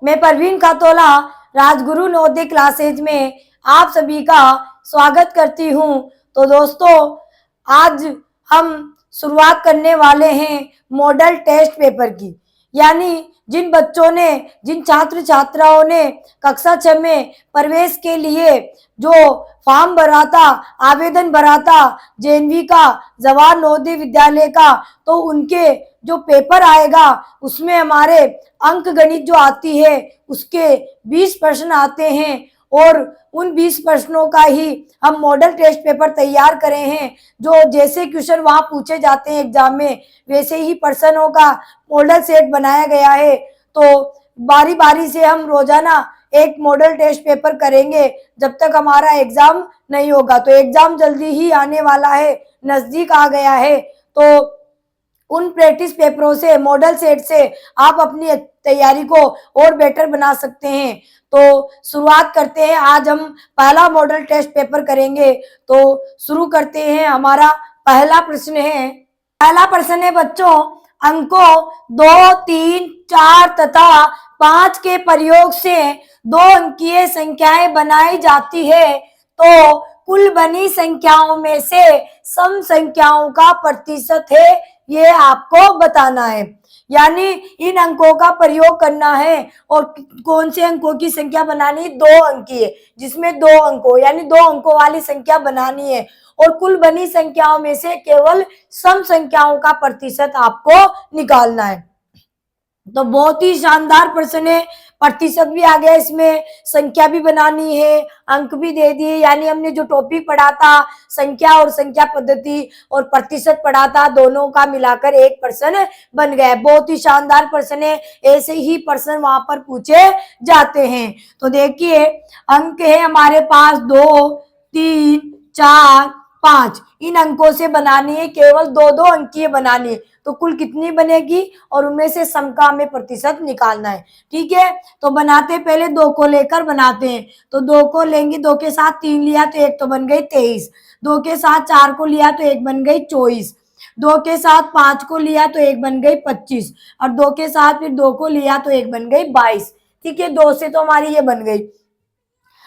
मैं परवीन खातोला राजगुरु नवोदय क्लासेज में आप सभी का स्वागत करती हूँ। तो दोस्तों, आज हम शुरुआत करने वाले हैं मॉडल टेस्ट पेपर की। यानी जिन छात्र छात्राओं ने कक्षा 6 में प्रवेश के लिए जो फॉर्म भरा था, आवेदन भरा था जेएनवी का, जवाहर नवोदय विद्यालय का, तो उनके जो पेपर आएगा उसमें हमारे अंक गणित जो आती है उसके 20 प्रश्न आते हैं और उन 20 प्रश्नों का ही हम मॉडल टेस्ट पेपर तैयार करे हैं। जो जैसे क्वेश्चन वहां पूछे जाते हैं एग्जाम में, वैसे ही प्रश्नों का मॉडल सेट बनाया गया है। तो बारी बारी से हम रोजाना एक मॉडल टेस्ट पेपर करेंगे जब तक हमारा एग्जाम नहीं होगा। तो एग्जाम जल्दी ही आने वाला है, नजदीक आ गया है। तो उन प्रैक्टिस पेपरों से, मॉडल सेट से आप अपनी तैयारी को और बेटर बना सकते हैं। तो शुरुआत करते हैं। आज हम पहला मॉडल टेस्ट पेपर करेंगे। तो शुरू करते हैं। हमारा पहला प्रश्न है बच्चों, अंकों 2, 3, 4 तथा 5 के प्रयोग से 2 अंकीय संख्याएं बनाई जाती है, तो कुल बनी संख्याओं में से सम संख्याओं का प्रतिशत है, ये आपको बताना है। यानी इन अंकों का प्रयोग करना है और कौन से अंकों की संख्या बनानी, 2 अंकी है, जिसमें 2 अंकों यानी 2 अंकों वाली संख्या बनानी है और कुल बनी संख्याओं में से केवल सम संख्याओं का प्रतिशत आपको निकालना है। तो बहुत ही शानदार प्रश्न है। प्रतिशत भी आ गया, इसमें संख्या भी बनानी है, अंक भी दे दिए। यानी हमने जो टॉपिक पढ़ा था, संख्या और संख्या पद्धति और प्रतिशत पढ़ा था, दोनों का मिलाकर एक प्रश्न बन गया। बहुत ही शानदार प्रश्न है। ऐसे ही प्रश्न वहां पर पूछे जाते हैं। तो देखिए, अंक है हमारे पास 2, 3, 4, 5। इन अंकों से बनानी है, केवल 2-2 अंकीय बनानी है। तो कुल कितनी बनेगी और उनमें से सम का हमें प्रतिशत निकालना है। ठीक है, तो बनाते पहले 2 को लेकर बनाते हैं। तो 2 को लेंगे, 2 के साथ 3 लिया तो 1 तो बन गई 23। 2 के साथ 4 को लिया तो 1 बन गई 24। 2 के साथ 5 को लिया तो 1 बन गई 25 और 2 के साथ फिर 2 को लिया तो 1 बन गई 22। ठीक है, 2 से तो हमारी ये बन गई।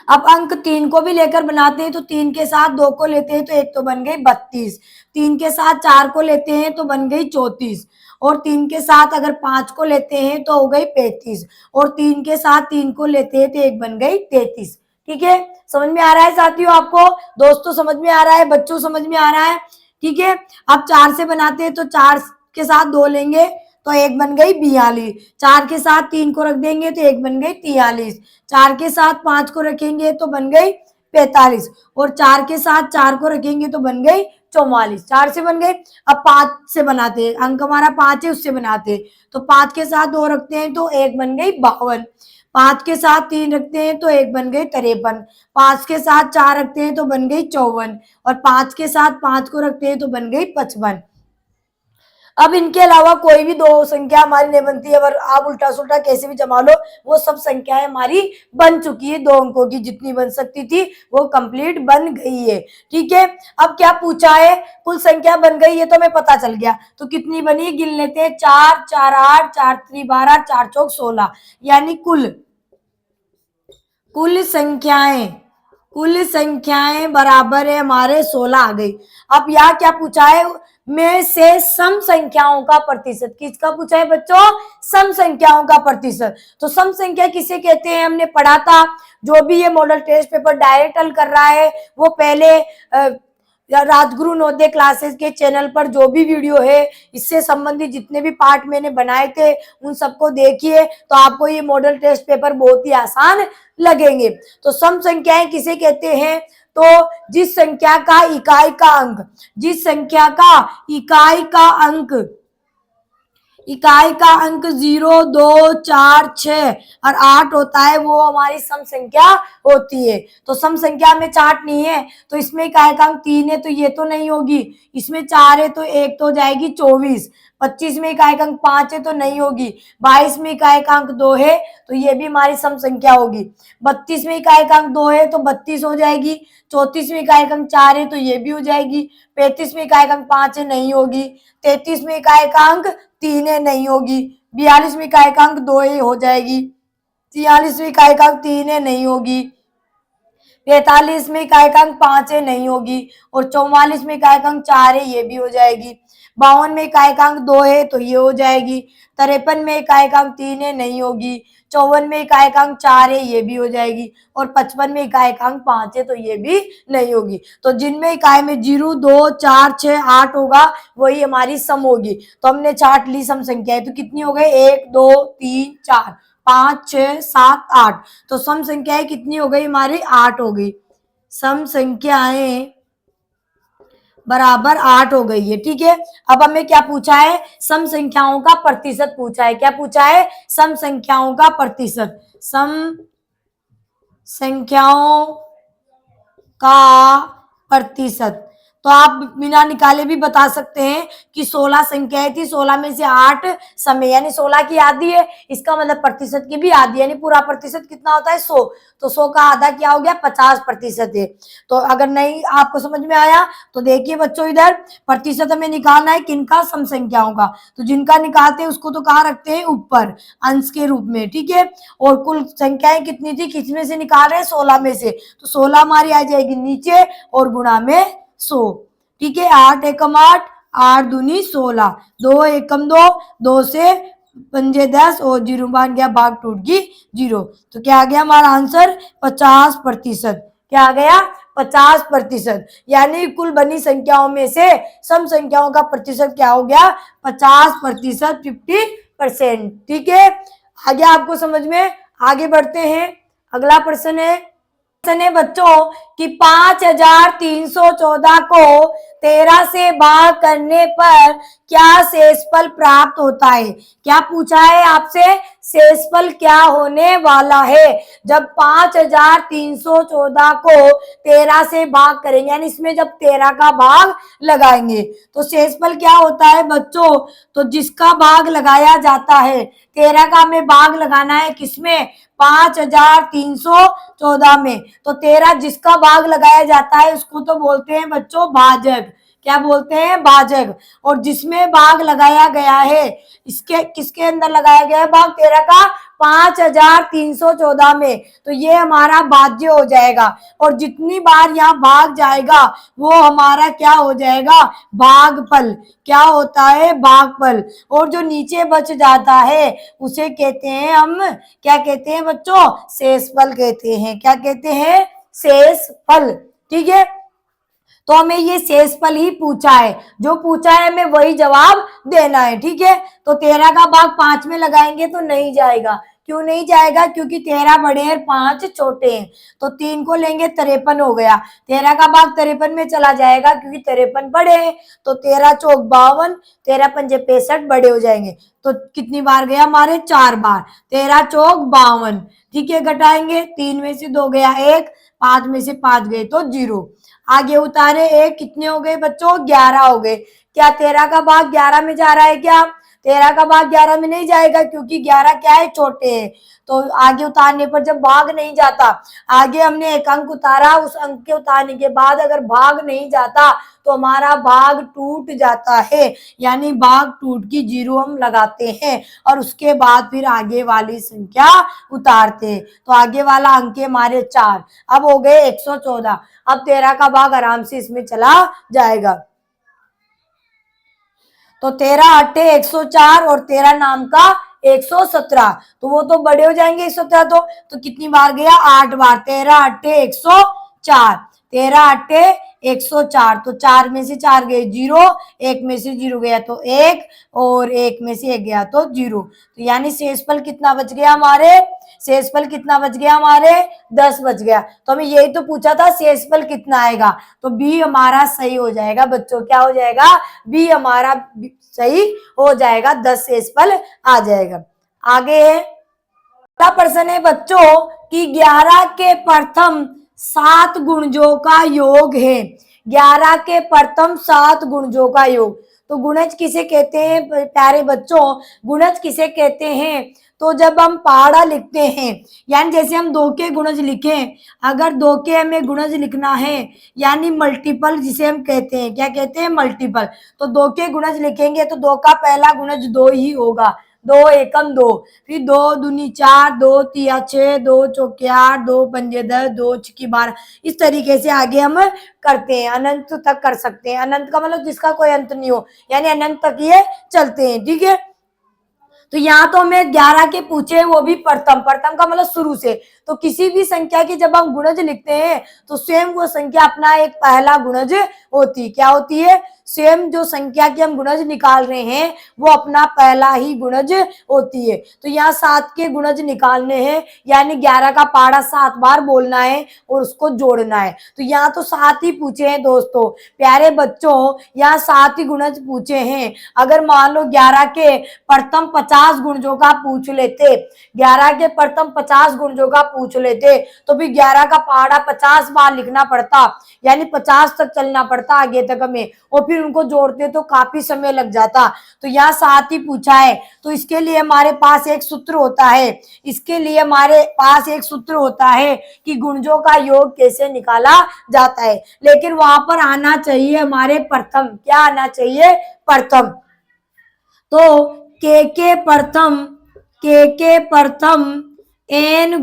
अब अंक 3 को भी लेकर बनाते हैं। तो 3 के साथ 2 को लेते हैं तो 1 तो बन गई 32। 3 के साथ 4 को लेते हैं तो बन गई 34 और 3 के साथ अगर 5 को लेते हैं तो हो गई 35 और 3 के साथ 3 को लेते हैं तो 1 बन गई 33। ठीक है, समझ में आ रहा है साथियों? आपको दोस्तों समझ में आ रहा है? बच्चों समझ में आ रहा है? ठीक है, अब 4 से बनाते हैं। तो 4 के साथ 2 लेंगे तो 1 बन गई 42। 4 के साथ 3 को रख देंगे तो 1 बन गई 43। 4 के साथ 5 को रखेंगे तो बन गई 45 और 4 के साथ 4 को रखेंगे तो बन गई 44। 4 से बन गई। अब 5 से बनाते हैं। अंक हमारा 5 है, उससे बनाते हैं। तो 5 के साथ 2 रखते हैं तो 1 बन गई 52। 5 के साथ 3 रखते हैं तो 1 बन गई 53। 5 के साथ 4 रखते हैं तो बन गई 54 और 5 के साथ 5 को रखते हैं तो बन गई 55। अब इनके अलावा कोई भी 2 संख्या हमारी नहीं बनती है। अगर आप उल्टा सुल्टा कैसे भी जमा लो, वो सब संख्याएं हमारी बन चुकी है। 2 अंकों की जितनी बन सकती थी वो कंप्लीट बन गई है। ठीक है, अब क्या पूछा है? कुल संख्या बन गई, ये तो हमें पता चल गया। तो कितनी बनी गिन लेते हैं। 4, 4, 8, 4, 3, 12, 4 चौक 16। यानी कुल संख्याएं बराबर है हमारे 16 आ गई। अब यहाँ क्या पूछा है? में से सम संख्याओं का प्रतिशत। किसका पूछा है बच्चों? सम संख्याओं का प्रतिशत। तो सम संख्या किसे कहते हैं हमने पढ़ा था। जो भी ये मॉडल टेस्ट पेपर डायरेक्ट हल कर रहा है वो पहले राजगुरु नवोदय क्लासेस के चैनल पर जो भी वीडियो है, इससे संबंधित जितने भी पार्ट मैंने बनाए थे उन सबको देखिए, तो आपको ये मॉडल टेस्ट पेपर बहुत ही आसान लगेंगे। तो सम संख्याएं किसे कहते हैं? तो जिस संख्या का इकाई का अंक, इकाई का अंक 0, 2, 4, 6 और 8 होता है, वो हमारी सम संख्या होती है। तो सम संख्या में चार्ट नहीं है, तो इसमें इकाई का अंक 3 है तो ये तो नहीं होगी। इसमें 4 है तो 1 तो हो जाएगी 24। 25 में इकाई का अंक 5 है तो नहीं होगी। 22 में इकाई का अंक 2 है तो ये भी हमारी सम संख्या होगी। 32 में इकाई का अंक 2 है तो 32 हो जाएगी। 34 में इकाई का अंक 4 है तो ये भी हो जाएगी। 35 में इकाई का अंक 5 है, नहीं होगी। 33 में इकाई का अंक 3 है, नहीं होगी। 42 में इकाई का अंक 2 है, हो जाएगी। 43 में इकाई का अंक 3 है, नहीं होगी। 45 में इकाई का अंक 5 है, नहीं होगी। और 44 में इकाई का अंक 4 है, ये भी हो जाएगी। 52 में इकाई का अंक 2 है, तो ये हो जाएगी। 53 में इकाई का अंक 3 है, नहीं होगी। 54 में इकाई का अंक 4 है, ये भी हो जाएगी। और 55 में इकाई का अंक 5 है, तो ये भी नहीं होगी। तो जिनमें इकाई में 0, 2, 4, 6, 8 होगा वही हमारी सम होगी। तो हमने चार्ट ली सम संख्याएं, तो कितनी हो गई? 1, 2, 3, 4, 5, 6, 7, 8। तो सम संख्याएं कितनी हो गई हमारी? 8 हो गई। सम संख्याएं बराबर 8 हो गई है। ठीक है, अब हमें क्या पूछा है? सम संख्याओं का प्रतिशत पूछा है। क्या पूछा है? सम संख्याओं का प्रतिशत। सम संख्याओं का प्रतिशत। तो आप बिना निकाले भी बता सकते हैं कि 16 संख्याएं थी, 16 में से 8 सम है, यानी 16 की आधी है। इसका मतलब प्रतिशत की भी आधी, यानी पूरा प्रतिशत कितना होता है? 100। तो 100 का आधा क्या हो गया? 50% है। तो अगर नहीं आपको समझ में आया तो देखिए बच्चों, इधर प्रतिशत हमें निकालना है किनका? सम संख्याओं का। तो जिनका निकालते हैं उसको तो कहाँ रखते हैं? ऊपर अंश के रूप में। ठीक है, और कुल संख्याएं कितनी थी? किसमें से निकाल रहे हैं? 16 में से। तो 16 हमारी आ जाएगी नीचे और गुणा में 100। ठीक है, 8 एकम 8, 8 दूनी 16, 2 एकम 2, 2 से पंजे 10 और 0 मान गया, भाग टूट गई 0। तो क्या आ गया हमारा आंसर? 50%। क्या आ गया? 50%। यानी कुल बनी संख्याओं में से सम संख्याओं का प्रतिशत क्या हो गया? 50%, 50%। ठीक है, आगे आपको समझ में? आगे बढ़ते हैं। अगला प्रश्न है बच्चों कि 5314 को 13 से भाग करने पर क्या शेषफल प्राप्त होता है? क्या पूछा है आपसे? शेषफल क्या होने वाला है जब 5314 को 13 से भाग करेंगे, यानी इसमें जब 13 का भाग लगाएंगे तो शेषफल क्या होता है बच्चों? तो जिसका भाग लगाया जाता है, 13 का हमें भाग लगाना है किसमें? 5314 में। तो 13 जिसका भाग लगाया जाता है उसको तो बोलते हैं बच्चों भाजक। क्या बोलते हैं? भाजक। और जिसमें भाग लगाया गया है, इसके किसके अंदर लगाया गया है भाग? 13 का 5314 में। तो ये हमारा भाज्य हो जाएगा। और जितनी बार यहाँ भाग जाएगा वो हमारा क्या हो जाएगा? भागफल। क्या होता है? भागफल। और जो नीचे बच जाता है उसे कहते हैं हम, क्या कहते हैं बच्चों? शेषफल कहते हैं। क्या कहते हैं? शेषफल। ठीक है, तो हमें ये शेषफल ही पूछा है, जो पूछा है हमें वही जवाब देना है। ठीक है, तो 13 का भाग 5 में लगाएंगे तो नहीं जाएगा। क्यों नहीं जाएगा? क्योंकि 13 बड़े हैं, 5 छोटे हैं। तो 3 को लेंगे, 53 हो गया। 13 का भाग 53 में चला जाएगा क्योंकि 53 बड़े हैं। तो 13 चौक 52, 13 पंजे 65 बड़े हो जाएंगे। तो कितनी बार गया हमारे? 4 बार। 13 चौक 52। ठीक है, घटाएंगे, 3 में से 2 गया 1, 5 में से 5 गए तो 0। आगे उतारे 1, कितने हो गए बच्चों? 11 हो गए। क्या 13 का भाग 11 में जा रहा है? क्या 13 का भाग 11 में नहीं जाएगा क्योंकि 11 क्या है? छोटे हैं। तो आगे उतारने पर जब भाग नहीं जाता, आगे हमने एक अंक उतारा, उस अंक के उतारने के बाद अगर भाग नहीं जाता तो हमारा भाग टूट जाता है, यानी भाग टूट की 0 हम लगाते हैं और उसके बाद फिर आगे वाली संख्या उतारते हैं। तो आगे वाला अंक है हमारे 4। अब हो गए 114। अब 13 का भाग आराम से इसमें चला जाएगा। तो 13 अट्ठे 104 और 13 नाम का 117। तो वो तो बड़े हो जाएंगे 117। तो कितनी बार गया? 8 बार। 13 अट्ठे 104, 13 अट्ठे 104। तो 4 में से 4 गए 0, 1 में से 0 गया तो 1 और 1 में से 1 गया तो 0। तो यानी शेषफल कितना बच गया हमारे? शेषफल कितना बच गया हमारे? 10 बच गया। तो हमें यही तो पूछा था शेषफल कितना आएगा। तो बी हमारा सही हो जाएगा बच्चों। क्या हो जाएगा? बी हमारा सही हो जाएगा, 10 शेषफल आ जाएगा। आगे है अगला प्रश्न है बच्चों कि 11 के प्रथम 7 गुणजों का योग है। 11 के प्रथम 7 गुणजों का योग। तो गुणज किसे कहते हैं प्यारे बच्चों? गुणज किसे कहते हैं? तो जब हम पहाड़ा लिखते हैं, यानी जैसे हम 2 के गुणज लिखें, अगर 2 के हमें गुणज लिखना है यानी मल्टीपल जिसे हम कहते हैं, क्या कहते हैं? मल्टीपल। तो 2 के गुणज लिखेंगे तो 2 का पहला गुणज 2 ही होगा। दो एकम दो, फिर दो दूनी 4, दो तिया 6, दो चौके 8, दो पंजे 10, दो छिक्की 12। इस तरीके से आगे हम करते हैं, अनंत तक कर सकते हैं। अनंत का मतलब जिसका कोई अंत नहीं हो, यानी अनंत तक ये चलते हैं। ठीक है, तो यहाँ तो हमें 11 के पूछे, वो भी प्रथम। प्रथम का मतलब शुरू से। तो किसी भी संख्या की जब हम गुणज लिखते हैं तो स्वयं वो संख्या अपना एक पहला गुणज होती। क्या होती है? स्वयं जो संख्या की हम गुणज निकाल रहे हैं वो अपना पहला ही गुणज होती है। तो यहाँ 7 के गुणज निकालने हैं, यानी 11 का पहाड़ा 7 बार बोलना है और उसको जोड़ना है। तो यहाँ तो 7 ही पूछे हैं दोस्तों। प्यारे बच्चों, यहाँ 7 ही गुणज पूछे हैं। अगर मान लो 11 के प्रथम 50 गुणजों का पूछ लेते, 11 के प्रथम 50 गुणजों का पूछ लेते, तो भी 11 का पहाड़ा 50 बार लिखना पड़ता, यानी 50 तक चलना पड़ता आगे तक हमें, और फिर उनको जोड़ते तो काफी समय लग जाता। तो यहाँ 7 ही पूछा है, तो इसके लिए हमारे पास एक सूत्र होता है। इसके लिए हमारे पास एक सूत्र होता है कि गुणजों का योग कैसे निकाला जाता है। लेकिन वहां पर आना चाहिए हमारे प्रथम। क्या आना चाहिए? प्रथम। तो के प्रथम एन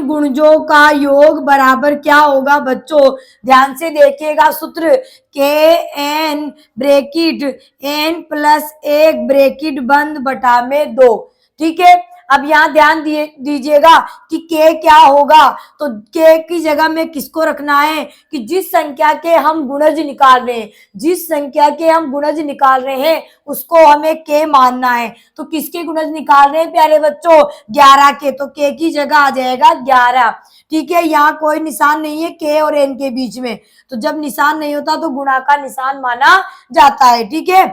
गुणजों का योग बराबर क्या होगा बच्चों? ध्यान से देखिएगा सूत्र। के N bracket N plus 1 bracket बंद बटा में 2। ठीक है, अब यहाँ ध्यान दीजिएगा कि के क्या होगा। तो के की जगह में किसको रखना है कि जिस संख्या के हम गुणज निकाल रहे हैं, जिस संख्या के हम गुणज निकाल रहे हैं उसको हमें के मानना है। तो किसके गुणज निकाल रहे हैं प्यारे बच्चों? 11 के। तो के की जगह आ जाएगा 11। ठीक है, यहाँ कोई निशान नहीं है के और एन के बीच में। तो जब निशान नहीं होता तो गुणा का निशान माना जाता है। ठीक है,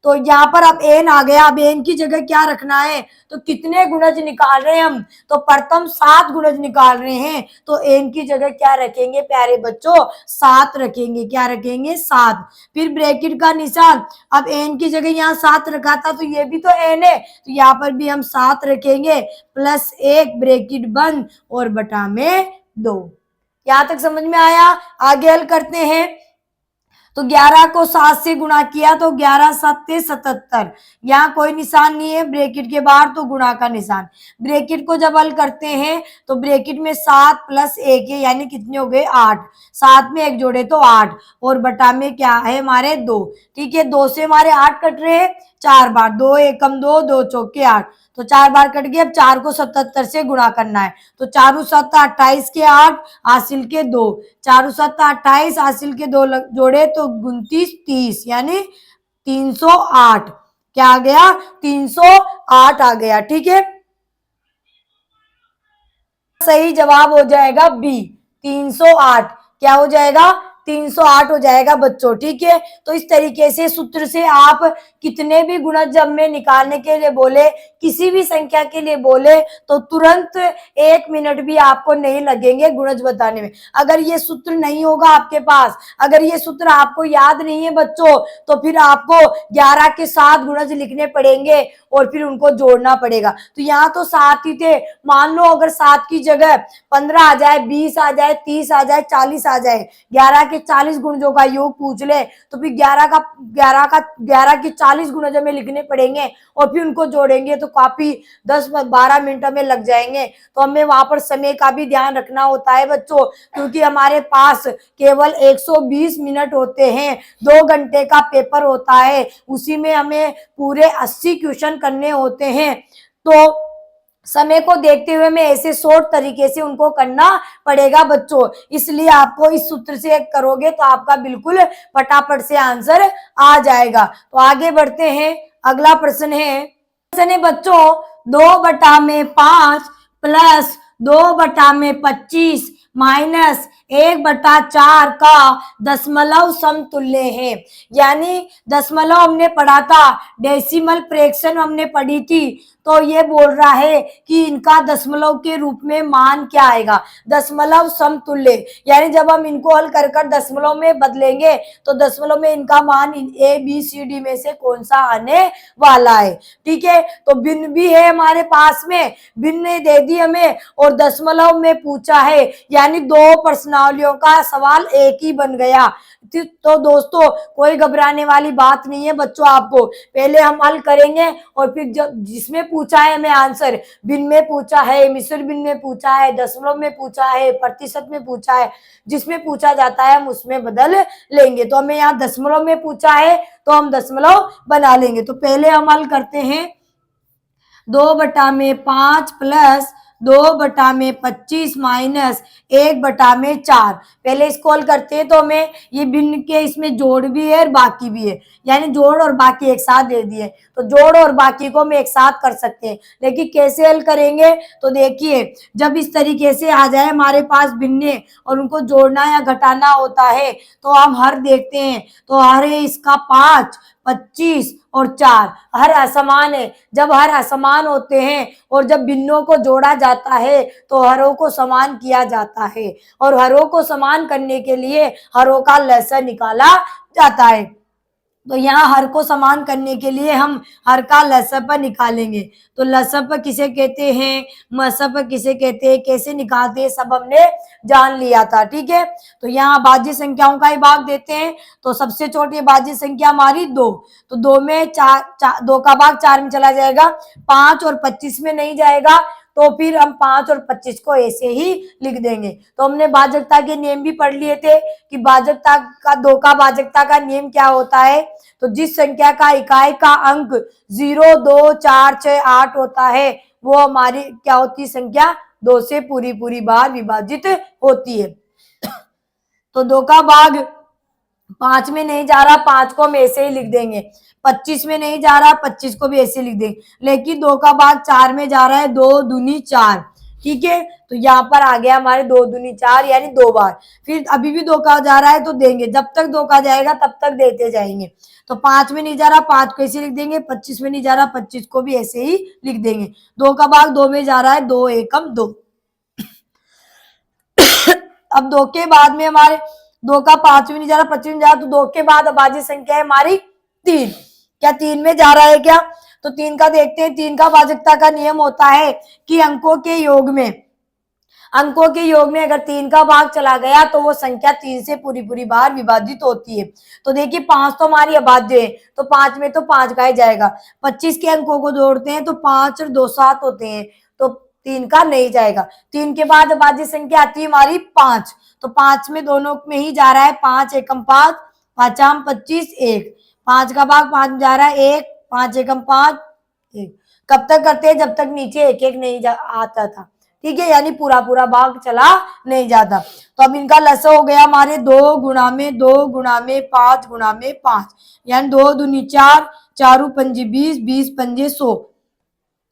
तो यहाँ पर अब एन आ गया। अब एन की जगह क्या रखना है? तो कितने गुणज निकाल रहे हैं हम? तो प्रथम 7 गुणज निकाल रहे हैं, तो एन की जगह क्या रखेंगे प्यारे बच्चों? 7 रखेंगे। क्या रखेंगे? 7। फिर ब्रैकेट का निशान। अब एन की जगह यहाँ 7 रखा था, तो ये भी तो एन है, तो यहाँ पर भी हम 7 रखेंगे, प्लस 1 ब्रैकेट बंद और बटा में 2। यहाँ तक समझ में आया? आगे हल करते हैं। तो 11 को 7 से गुणा किया तो 11 7 77। यहाँ कोई निशान नहीं है ब्रैकेट के बाहर, तो गुणा का निशान। ब्रैकेट को जब हल करते हैं तो ब्रैकेट में 7 प्लस 1 है, यानी कितने हो गए? 8। 7 में 1 जोड़े तो 8, और बटा में क्या है हमारे? 2। ठीक है, 2 से हमारे 8 कट रहे हैं 4 बार। 2 एकम 2, 2 चौके 8, तो 4 बार कट गए। अब 4 को 77 से गुणा करना है, तो 4 7 28 के 8 हासिल के 2, 4 7 28 हासिल के 2 जोड़े तो 29 30, यानी 308। क्या आ गया? 308 आ गया। ठीक है, सही जवाब हो जाएगा बी, 308। क्या हो जाएगा? 308 हो जाएगा बच्चों। ठीक है, तो इस तरीके से सूत्र से आप कितने भी गुणज जब में निकालने के लिए बोले, किसी भी संख्या के लिए बोले, तो तुरंत 1 मिनट भी आपको नहीं लगेंगे गुणज बताने में। अगर ये सूत्र नहीं होगा आपके पास, अगर ये सूत्र आपको याद नहीं है बच्चों, तो फिर आपको 11 के 7 गुणज लिखने पड़ेंगे और फिर उनको जोड़ना पड़ेगा। तो यहाँ तो 7 ही थे। मान लो अगर 7 की जगह 15 आ जाए, 20 आ जाए, 30 आ जाए, 40 आ जाए, 11 के 40 गुणजों का योग पूछ ले, तो फिर 11 के 40 गुणज हमें लिखने पड़ेंगे और फिर उनको जोड़ेंगे तो काफी 10-12 मिनट हमें लग जाएंगे। तो हमें वहां पर समय का भी ध्यान रखना होता है बच्चों, क्योंकि हमारे पास केवल 120 मिनट होते हैं, 2 घंटे का पेपर होता है, उसी में हमें पूरे 80 क्वेश्चन करने होते हैं। तो समय को देखते हुए मैं ऐसे शॉर्ट तरीके से उनको करना पड़ेगा बच्चों। इसलिए आपको इस सूत्र से करोगे तो आपका बिल्कुल फटाफट से आंसर आ जाएगा। तो आगे बढ़ते हैं, अगला प्रश्न है बच्चों 2/5 प्लस 2/25 माइनस 1/4 का दशमलव समतुल्य है। यानी दशमलव हमने पढ़ा था, डेसिमल फ्रैक्शन हमने पढ़ी थी, तो ये बोल रहा है कि इनका दशमलव के रूप में मान क्या आएगा? दशमलव समतुल्य, यानी जब हम इनको हल कर कर दशमलव में बदलेंगे तो दशमलव में इनका मान ए बी सी डी में से कौन सा आने वाला है। ठीक है, तो भिन्न भी है हमारे पास में, भिन्न दे दी हमें और दशमलव में पूछा है, यानी 2 प्रश्न गुणावलियों का सवाल एक ही बन गया। तो दोस्तों कोई घबराने वाली बात नहीं है बच्चों, आपको पहले हम हल करेंगे और फिर जब जिसमें पूछा है हमें आंसर, भिन्न में पूछा है, मिश्र भिन्न में पूछा है, दशमलव में पूछा है, प्रतिशत में पूछा है, जिसमें पूछा जाता है हम उसमें बदल लेंगे। तो हमें यहाँ दशमलव में पूछा है तो हम दशमलव बना लेंगे। तो पहले हम हल करते हैं 2/5 प्लस 2/25 माइनस 1/4। पहले इसको हल करते हैं तो हमें ये भिन्न के इसमें जोड़ भी है और बाकी भी है, यानी जोड़ और बाकी एक साथ दे दिए, तो जोड़ और बाकी को हम एक साथ कर सकते हैं। लेकिन कैसे हल करेंगे, तो देखिए जब इस तरीके से आ जाए हमारे पास भिन्न और उनको जोड़ना या घटाना होता है तो हम हर देखते हैं, तो हर है इसका 5, 25 और 4। हर असमान है, जब हर असमान होते हैं और जब भिन्नों को जोड़ा जाता है तो हरों को समान किया जाता है, और हरों को समान करने के लिए हरों का लसा निकाला जाता है। तो यहाँ हर को समान करने के लिए हम हर का लसप निकालेंगे। तो लसप किसे कहते हैं, मसप किसे कहते हैं, कैसे निकालते हैं, सब हमने जान लिया था। ठीक है, तो यहाँ भाज्य संख्याओं का ही भाग देते हैं। तो सबसे छोटी भाज्य संख्या हमारी 2, तो 2 में 2 का भाग 4 में चला जाएगा, 5 और 25 में नहीं जाएगा, तो फिर हम 5 और 25 को ऐसे ही लिख देंगे। तो हमने भाजकता के नियम भी पढ़ लिए थे कि भाजकता का 2 का भाजकता का नियम क्या होता है। तो जिस संख्या का इकाई का अंक 0, 2, 4, 6, 8 होता है वो हमारी क्या होती है, संख्या 2 से पूरी बार विभाजित होती है। तो 2 का भाग 5 में नहीं जा रहा, 5 को हम ऐसे ही लिख देंगे। 25 में नहीं जा रहा, 25 को भी ऐसे लिख देंगे। लेकिन 2 का भाग 4 में जा रहा है, 2 दूनी 4। ठीक है, तो यहाँ पर आ गया हमारे 2 दूनी 4 यानी 2 बार। फिर अभी भी 2 का जा रहा है तो देंगे, जब तक 2 का जाएगा तब तक देते जाएंगे। तो 5 में नहीं जा रहा, 5 को ऐसे लिख देंगे, 25 में नहीं जा रहा, 25 को भी ऐसे ही लिख देंगे। 2 का भाग 2 में जा रहा है, 2 एकम 2। अब 2 के बाद में हमारे 2 का 5 में नहीं जा रहा, 25 में जा रहा, तो 2 के बाद अभाज्य संख्या है हमारी 3। क्या 3 में जा रहा है क्या, तो 3 का देखते हैं। 3 का भाजकता का नियम होता है कि अंकों के योग में अगर 3 का भाग चला गया तो वो संख्या 3 से पूरी बार विभाजित होती है। तो देखिए 5 तो हमारी अभाज्य है, तो 5 में तो 5 का ही जाएगा। 25 के अंकों को जोड़ते हैं तो 5 और 2 7 होते हैं, तो 3 का नहीं जाएगा। 3 के बाद अभाज्य संख्या आती है हमारी 5, तो 5 में दोनों में ही जा रहा है, 5 एकम 5, 5 25 1। 5 का भाग 5 में जा रहा है 1, 5 एकम 5 1। कब तक करते हैं, जब तक नीचे 1 1 नहीं आता था। ठीक है, यानी पूरा भाग चला नहीं जाता। तो अब इनका लसा हो गया हमारे 2 गुणा में 2 गुणा में 5 गुणा में 5, यानी 2 दूनी 4, 4 पंजे 20, 20 पंजे 100,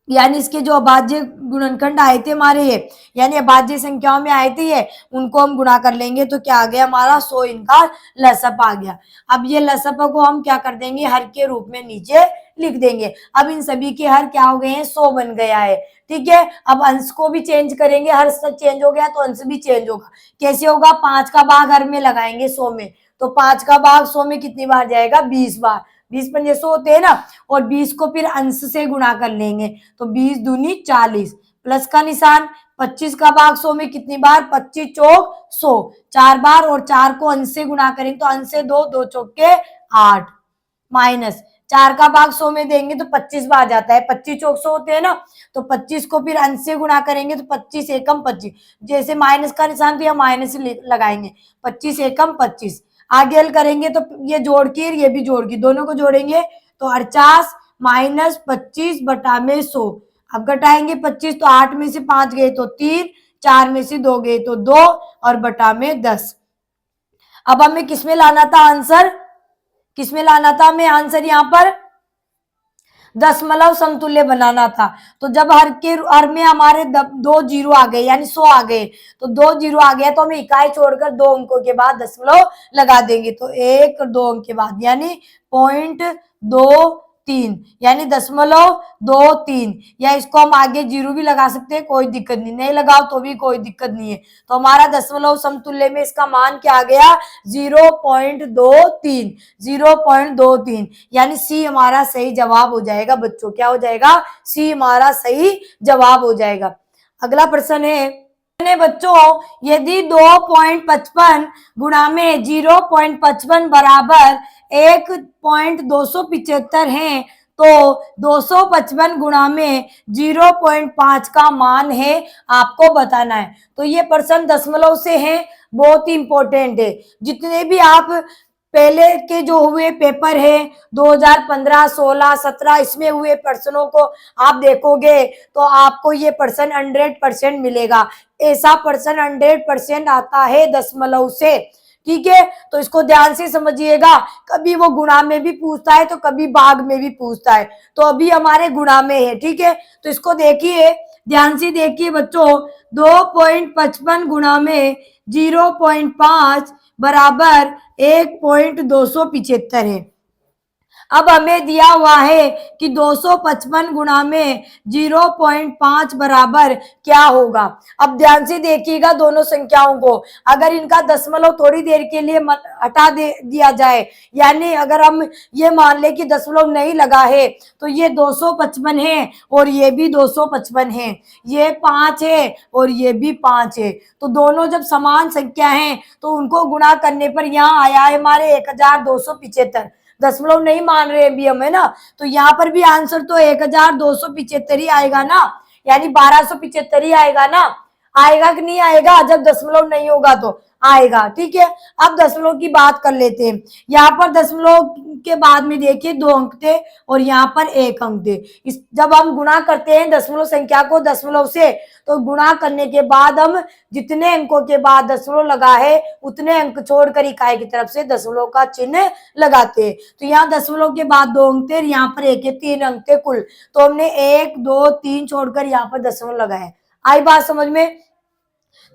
यानी इसके जो अभाज्य गुणनखंड आए थे हमारे ये, यानी अभाज्य संख्याओं में आए थे ये, उनको हम गुणा कर लेंगे तो क्या आ गया हमारा 100 इनका लसप आ गया। अब ये लसप को हम क्या कर देंगे, हर के रूप में नीचे लिख देंगे। अब इन सभी के हर क्या हो गए हैं, 100 बन गया है। ठीक है, अब अंश को भी चेंज करेंगे, हर चेंज हो गया तो अंश भी चेंज होगा। कैसे होगा, 5 का भाग हर में लगाएंगे 100 में, तो 5 का भाग 100 में कितनी बार जाएगा, 20 बार। 20 पंजे 100 होते हैं ना, और 20 को फिर अंश से गुणा कर लेंगे, तो 20 दूनी 40, प्लस का निशान। 25 का भाग 100 में कितनी बार, 25 चौक 100, 4 बार, और 4 को अंश से गुणा करेंगे तो अंश से 2, 2 चौक के 8, माइनस 4 का भाग 100 में देंगे तो 25 बार जाता है, 25 चौक 100 होते हैं ना, तो 25 को फिर अंश से गुणा करेंगे तो 25 एकम 25, जैसे माइनस का निशान तो यहाँ माइनस लगाएंगे, 25 एकम 25। आगे हल करेंगे तो ये जोड़ के ये भी जोड़ के दोनों को जोड़ेंगे तो 48 माइनस 25 बटा में 100। अब घटाएंगे 25, तो 8 में से 5 गए तो 3, 4 में से 2 गए तो 2, और बटा में 10। अब हमें किसमें लाना था आंसर, किसमें लाना था हमें आंसर, यहाँ पर दशमलव समतुल्य बनाना था। तो जब हर में हमारे 2 जीरो आ गए यानी 100 आ गए, तो 2 जीरो आ गया तो हम इकाई छोड़कर 2 अंकों के बाद दशमलव लगा देंगे, तो 1 और 2 अंक के बाद यानी 0.23 यानी 0.23, या इसको हम आगे जीरो भी लगा सकते हैं, कोई दिक्कत नहीं लगाओ तो भी कोई दिक्कत नहीं है। तो हमारा दशमलव समतुल्य में इसका मान क्या आ गया, 0.23, 0.23, यानी सी हमारा सही जवाब हो जाएगा बच्चों। क्या हो जाएगा, सी हमारा सही जवाब हो जाएगा। अगला प्रश्न है बच्चों यदि 2.55 गुणा में 0.55 बराबर 1.275 है तो 255 गुणा में 0.5 का मान है, आपको बताना है। तो ये प्रश्न दशमलव से है, बहुत ही इंपॉर्टेंट है। जितने भी आप पहले के जो हुए पेपर है 2015, 16, 17 इसमें हुए प्रश्नों को आप देखोगे तो आपको ये प्रश्न 100% मिलेगा। ऐसा प्रश्न 100% आता है दशमलव से, ठीक है। तो इसको ध्यान से समझिएगा, कभी वो गुणा में भी पूछता है तो कभी भाग में भी पूछता है, तो अभी हमारे गुणा में है, ठीक है। तो इसको देखिए, ध्यान से देखिए बच्चों, 2.55 गुणा में 0.5 बराबर 1.275 है। अब हमें दिया हुआ है कि 255 गुणा में 0.5 बराबर क्या होगा। अब ध्यान से देखिएगा दोनों संख्याओं को, अगर इनका दशमलव थोड़ी देर के लिए हटा दिया जाए, यानी अगर हम ये मान ले कि दशमलव नहीं लगा है तो ये 255 है और ये भी 255 है, ये 5 है और ये भी 5 है। तो दोनों जब समान संख्या हैं तो उनको गुणा करने पर यहाँ आया है हमारे 1275। दशमलव नहीं मान रहे अभी हम, है ना। तो यहाँ पर भी आंसर तो 1275 ही आएगा ना, यानी 1275 ही आएगा ना। आएगा कि नहीं आएगा, जब दशमलव नहीं होगा तो आएगा, ठीक है। अब दशमलव की बात कर लेते हैं। यहाँ पर दशमलव के बाद में देखिए 2 अंक थे और यहाँ पर 1 अंक थे। इस जब हम गुणा करते हैं दशमलव संख्या को दशमलव से, तो गुणा करने के बाद हम जितने अंकों के बाद दशमलव लगा है उतने अंक छोड़कर इकाई की तरफ से दशमलव का चिन्ह लगाते हैं। तो यहाँ दशमलव के बाद 2 अंक थे, यहाँ पर 1 है, 3 अंक थे कुल। तो हमने 1, 2, 3 छोड़कर यहाँ पर दशमलव लगाए। आई बात समझ में।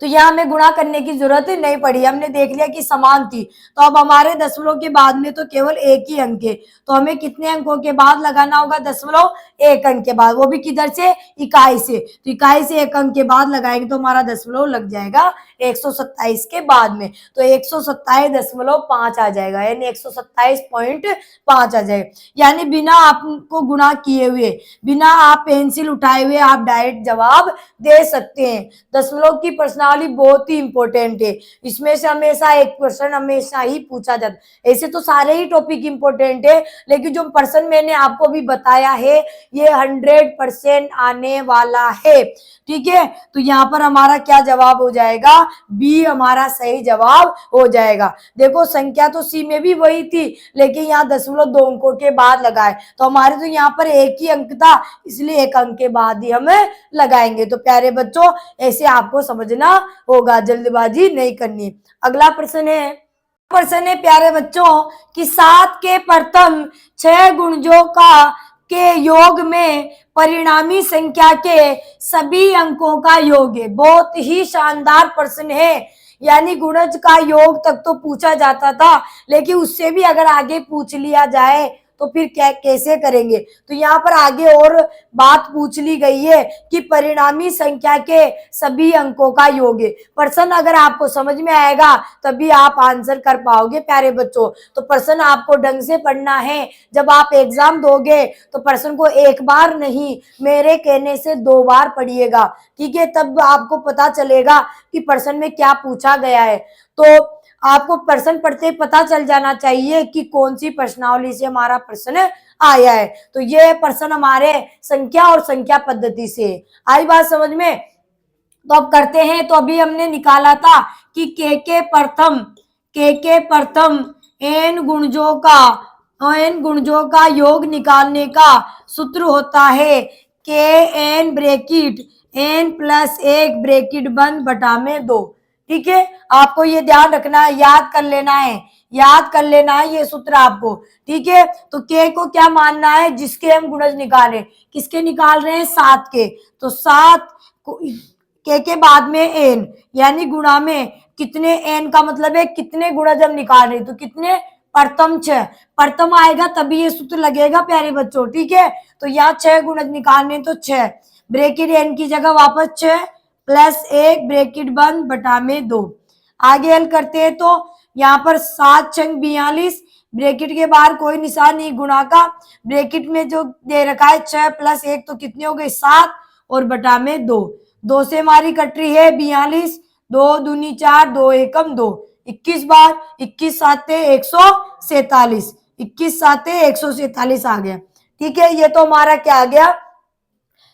तो यहाँ हमें गुणा करने की जरूरत नहीं पड़ी, हमने देख लिया कि समान थी। तो अब हमारे दशमलव के बाद में तो केवल 1 ही अंक है, तो हमें कितने अंकों के बाद लगाना होगा दशमलव? 1 अंक के बाद, वो भी किधर से? इकाई से। तो इकाई से 1 अंक के बाद लगाएंगे तो हमारा दशमलव लग जाएगा 127 के बाद में, तो 127.5 आ जाएगा, यानी 127.5 आ जाएगा। यानी बिना आपको गुणा किए हुए, बिना आप पेंसिल उठाए हुए आप डायरेक्ट जवाब दे सकते हैं। दशमलव की प्रश्नावली बहुत ही इंपॉर्टेंट है, इसमें से हमेशा एक प्रश्न हमेशा ही पूछा जाता है। ऐसे तो सारे ही टॉपिक इंपॉर्टेंट है, लेकिन जो प्रश्न मैंने आपको भी बताया है ये 100% आने वाला है, ठीक है। तो यहाँ पर हमारा क्या जवाब हो जाएगा? बी हमारा सही जवाब हो जाएगा। देखो संख्या तो सी में भी वही थी, लेकिन यहाँ दशमलव 2 अंकों के बाद लगाए, तो हमारे तो यहाँ पर 1 ही अंक था, इसलिए 1 अंक के बाद ही हमें लगाएंगे। तो प्यारे बच्चों ऐसे आपको समझना होगा, जल्दबाजी नहीं करनी। अगला प्रश्न है प्यारे बच्चों कि 7 के प्रथम 6 गुणजों के योग में परिणामी संख्या के सभी अंकों का योग है। बहुत ही शानदार प्रश्न है, यानी गुणज का योग तक तो पूछा जाता था, लेकिन उससे भी अगर आगे पूछ लिया जाए तो फिर क्या कैसे करेंगे। तो यहाँ पर आगे और बात पूछ ली गई है कि परिणामी संख्या के सभी अंकों का योग है। प्रश्न अगर आपको समझ में आएगा तभी आप आंसर कर पाओगे प्यारे बच्चों। तो प्रश्न आपको ढंग से पढ़ना है, जब आप एग्जाम दोगे तो प्रश्न को एक बार नहीं, मेरे कहने से 2 बार पढ़िएगा, ठीक है। तब आपको पता चलेगा कि प्रश्न में क्या पूछा गया है। तो आपको प्रश्न पढ़ते पता चल जाना चाहिए कि कौन सी प्रश्नावली से हमारा प्रश्न आया है। तो ये प्रश्न हमारे संख्या और संख्या पद्धति से आई बात समझ में। तो अब करते हैं, तो अभी हमने निकाला था कि के प्रथम n गुणजों का योग निकालने का सूत्र होता है के n bracket n plus 1 bracket बंद बटा में 2, ठीक है। आपको ये ध्यान रखना है, याद कर लेना है ये सूत्र आपको, ठीक है। तो के को क्या मानना है? जिसके हम गुणज निकाल रहे हैं, किसके निकाल रहे हैं? 7 के। तो 7 के बाद में n, यानी गुणा में कितने n का मतलब है कितने गुणज हम निकाल रहे हैं, तो कितने? प्रथम 6, प्रथम आएगा तभी ये सूत्र लगेगा प्यारे बच्चों, ठीक है। तो यहाँ 6 गुणज निकालने, तो 6 ब्रैकेट n की जगह वापस 6 प्लस 1 ब्रैकेट बंद बटा में 2। आगे हल करते हैं तो यहाँ पर 7 छंग 42, ब्रैकेट के बाहर कोई निशान नहीं गुणा का, ब्रैकेट में जो दे रखा है 6 प्लस 1 तो कितने हो गए? 7 और बटा में 2। 2 से हमारी कट रही है 42, 2 दूनी 4, 2 एकम 2, 21 बार, 21 साते 147, 21 साते 147 आ गया। ठीक है, ये तो हमारा क्या आ गया,